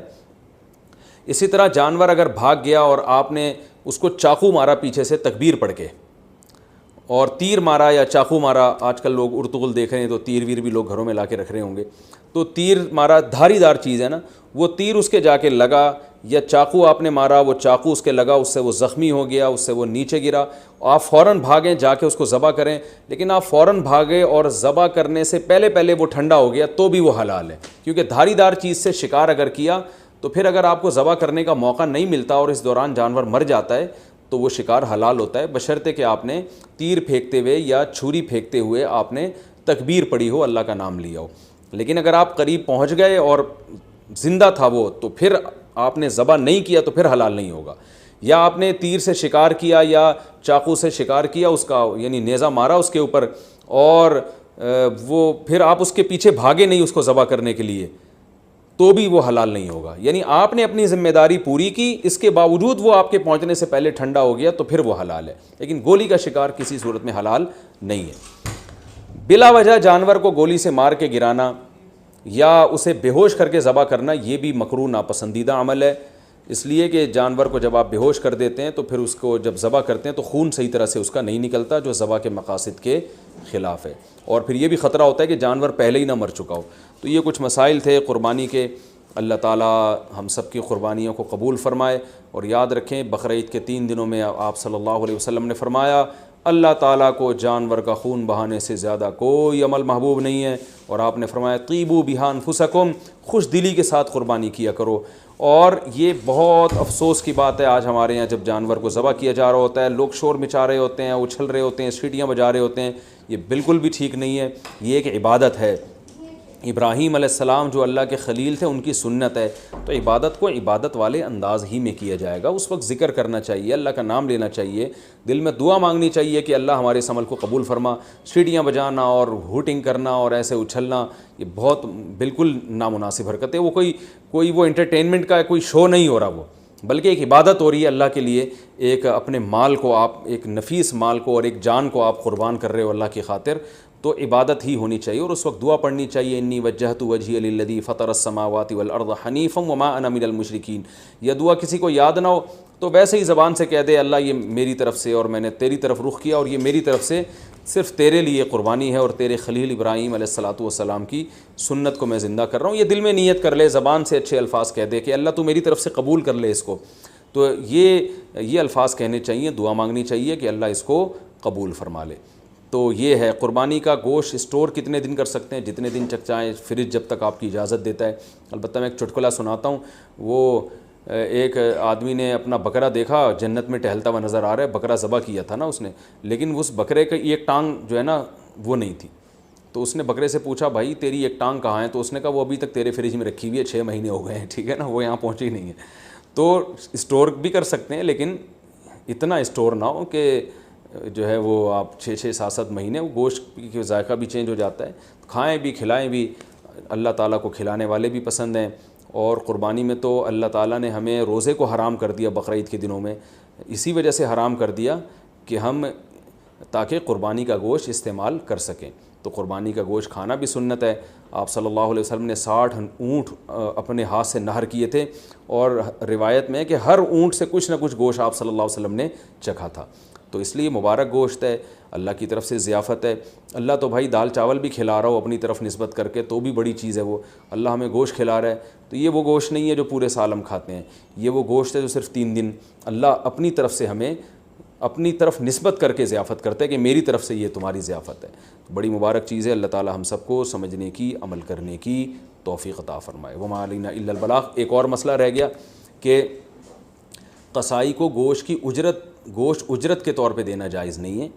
اسی طرح جانور اگر بھاگ گیا اور آپ نے اس کو چاقو مارا پیچھے سے تکبیر پڑھ کے، اور تیر مارا یا چاقو مارا، آج کل لوگ ارطغرل دیکھ رہے ہیں تو تیر ویر بھی لوگ گھروں میں لا کے رکھ رہے ہوں گے، تو تیر مارا، دھاری دار چیز ہے نا، وہ تیر اس کے جا کے لگا، یا چاقو آپ نے مارا، وہ چاقو اس کے لگا، اس سے وہ زخمی ہو گیا، اس سے وہ نیچے گرا، آپ فوراً بھاگیں جا کے اس کو ذبح کریں، لیکن آپ فوراً بھاگے اور ذبح کرنے سے پہلے وہ ٹھنڈا ہو گیا تو بھی وہ حلال ہے، کیونکہ دھاری دار چیز سے شکار اگر کیا تو پھر اگر آپ کو ذبح کرنے کا موقع نہیں ملتا اور اس دوران جانور مر جاتا ہے تو وہ شکار حلال ہوتا ہے، بشرطے کہ آپ نے تیر پھینکتے ہوئے یا چھری پھینکتے ہوئے آپ نے تکبیر پڑھی ہو، اللہ کا نام لیا ہو۔ لیکن اگر آپ قریب پہنچ گئے اور زندہ تھا وہ، تو پھر آپ نے ذبح نہیں کیا تو پھر حلال نہیں ہوگا، یا آپ نے تیر سے شکار کیا یا چاقو سے شکار کیا، اس کا یعنی نیزہ مارا اس کے اوپر، اور وہ پھر آپ اس کے پیچھے بھاگے نہیں اس کو ذبح کرنے کے لیے، تو بھی وہ حلال نہیں ہوگا. یعنی آپ نے اپنی ذمہ داری پوری کی، اس کے باوجود وہ آپ کے پہنچنے سے پہلے ٹھنڈا ہو گیا تو پھر وہ حلال ہے، لیکن گولی کا شکار کسی صورت میں حلال نہیں ہے. بلا وجہ جانور کو گولی سے مار کے گرانا یا اسے بے ہوش کر کے ذبح کرنا، یہ بھی مکروہ ناپسندیدہ عمل ہے، اس لیے کہ جانور کو جب آپ بے ہوش کر دیتے ہیں تو پھر اس کو جب ذبح کرتے ہیں تو خون صحیح طرح سے اس کا نہیں نکلتا، جو ذبح کے مقاصد کے خلاف ہے، اور پھر یہ بھی خطرہ ہوتا ہے کہ جانور پہلے ہی نہ مر چکا ہو. تو یہ کچھ مسائل تھے قربانی کے. اللہ تعالیٰ ہم سب کی قربانیوں کو قبول فرمائے. اور یاد رکھیں بقرعید کے 3 دنوں میں آپ صلی اللہ علیہ وسلم نے فرمایا اللہ تعالیٰ کو جانور کا خون بہانے سے زیادہ کوئی عمل محبوب نہیں ہے، اور آپ نے فرمایا طیبوا بہا انفسکم، خوش دلی کے ساتھ قربانی کیا کرو. اور یہ بہت افسوس کی بات ہے آج ہمارے یہاں جب جانور کو ذبح کیا جا رہا ہوتا ہے لوگ شور مچا رہے ہوتے ہیں، اچھل رہے ہوتے ہیں، سیٹیاں بجا رہے ہوتے ہیں. یہ بالکل بھی ٹھیک نہیں ہے. یہ ایک عبادت ہے. ابراہیم علیہ السلام جو اللہ کے خلیل تھے ان کی سنت ہے، تو عبادت کو عبادت والے انداز ہی میں کیا جائے گا. اس وقت ذکر کرنا چاہیے، اللہ کا نام لینا چاہیے، دل میں دعا مانگنی چاہیے کہ اللہ ہمارے اس عمل کو قبول فرما. سیٹیاں بجانا اور ہوٹنگ کرنا اور ایسے اچھلنا یہ بہت بالکل نامناسب حرکت ہے. وہ کوئی وہ انٹرٹینمنٹ کا کوئی شو نہیں ہو رہا، وہ بلکہ ایک عبادت ہو رہی ہے اللہ کے لیے. ایک اپنے مال کو آپ، ایک نفیس مال کو اور ایک جان کو آپ قربان کر رہے ہو اللہ کی خاطر، تو عبادت ہی ہونی چاہیے. اور اس وقت دعا پڑھنی چاہیے انی وجہت وجہی للذی فطر السماوات والارض حنیفا وما انا من المشرکین. یہ دعا کسی کو یاد نہ ہو تو ویسے ہی زبان سے کہہ دے اللہ یہ میری طرف سے اور میں نے تیری طرف رخ کیا اور یہ میری طرف سے صرف تیرے لیے قربانی ہے اور تیرے خلیل ابراہیم علیہ الصلاۃ والسلام کی سنت کو میں زندہ کر رہا ہوں. یہ دل میں نیت کر لے، زبان سے اچھے الفاظ کہہ دے کہ اللہ تو میری طرف سے قبول کر لے اس کو. تو یہ الفاظ کہنے چاہیے، دعا مانگنی چاہیے کہ اللہ اس کو قبول فرما لے. تو یہ ہے قربانی کا گوشت اسٹور کتنے دن کر سکتے ہیں، جتنے دن چاہیں، فریج جب تک آپ کی اجازت دیتا ہے. البتہ میں ایک چٹکلا سناتا ہوں. وہ ایک آدمی نے اپنا بکرا دیکھا جنت میں ٹہلتا ہوا نظر آ رہا ہے، بکرا ذبح کیا تھا نا اس نے، لیکن اس بکرے کی ایک ٹانگ جو ہے نا وہ نہیں تھی. تو اس نے بکرے سے پوچھا بھائی تیری ایک ٹانگ کہاں ہے؟ تو اس نے کہا وہ ابھی تک تیرے فریج میں رکھی ہوئی ہے، 6 مہینے ہو گئے ہیں، ٹھیک ہے نا، وہ یہاں پہنچی نہیں ہے. تو اسٹور بھی کر سکتے ہیں لیکن اتنا اسٹور نہ ہو کہ جو ہے وہ آپ 6 7 مہینے، وہ گوشت کی ذائقہ بھی چینج ہو جاتا ہے. کھائیں بھی کھلائیں بھی، اللہ تعالیٰ کو کھلانے والے بھی پسند ہیں. اور قربانی میں تو اللہ تعالیٰ نے ہمیں روزے کو حرام کر دیا بقرعید کے دنوں میں، اسی وجہ سے حرام کر دیا کہ ہم تاکہ قربانی کا گوشت استعمال کر سکیں. تو قربانی کا گوشت کھانا بھی سنت ہے. آپ صلی اللہ علیہ وسلم نے 60 اونٹ اپنے ہاتھ سے نہر کیے تھے، اور روایت میں ہے کہ ہر اونٹ سے کچھ نہ کچھ گوشت آپ صلی اللہ علیہ وسلم نے چکھا تھا. تو اس لیے مبارک گوشت ہے، اللہ کی طرف سے ضیافت ہے. اللہ تو بھائی دال چاول بھی کھلا رہا ہو اپنی طرف نسبت کر کے تو بھی بڑی چیز ہے. وہ اللہ ہمیں گوشت کھلا رہا ہے تو یہ وہ گوشت نہیں ہے جو پورے سال ہم کھاتے ہیں، یہ وہ گوشت ہے جو صرف 3 دن اللہ اپنی طرف سے ہمیں اپنی طرف نسبت کر کے ضیافت کرتا ہے کہ میری طرف سے یہ تمہاری ضیافت ہے. بڑی مبارک چیز ہے. اللہ تعالی ہم سب کو سمجھنے کی، عمل کرنے کی توفیق عطا فرمائے. وما علینا الا البلاغ. ایک اور مسئلہ رہ گیا کہ قصائی کو گوشت اجرت کے طور پہ دینا جائز نہیں ہے.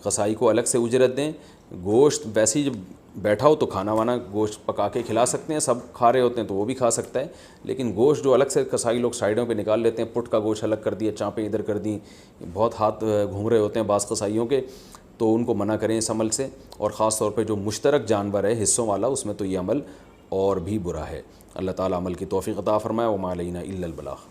قصائی کو الگ سے اجرت دیں. گوشت ویسے ہی جب بیٹھا ہو تو کھانا وانا گوشت پکا کے کھلا سکتے ہیں، سب کھا رہے ہوتے ہیں تو وہ بھی کھا سکتا ہے. لیکن گوشت جو الگ سے قصائی لوگ سائڈوں پہ نکال لیتے ہیں، پٹ کا گوشت الگ کر دیا، چانپیں ادھر کر دیں، بہت ہاتھ گھوم رہے ہوتے ہیں بعض قصائیوں کے، تو ان کو منع کریں اس عمل سے. اور خاص طور پہ جو مشترک جانور ہے حصوں والا، اس میں تو یہ عمل اور بھی برا ہے. اللہ تعالیٰ عمل کی توفیق عطا فرمائے. وما علینا الا البلاغ.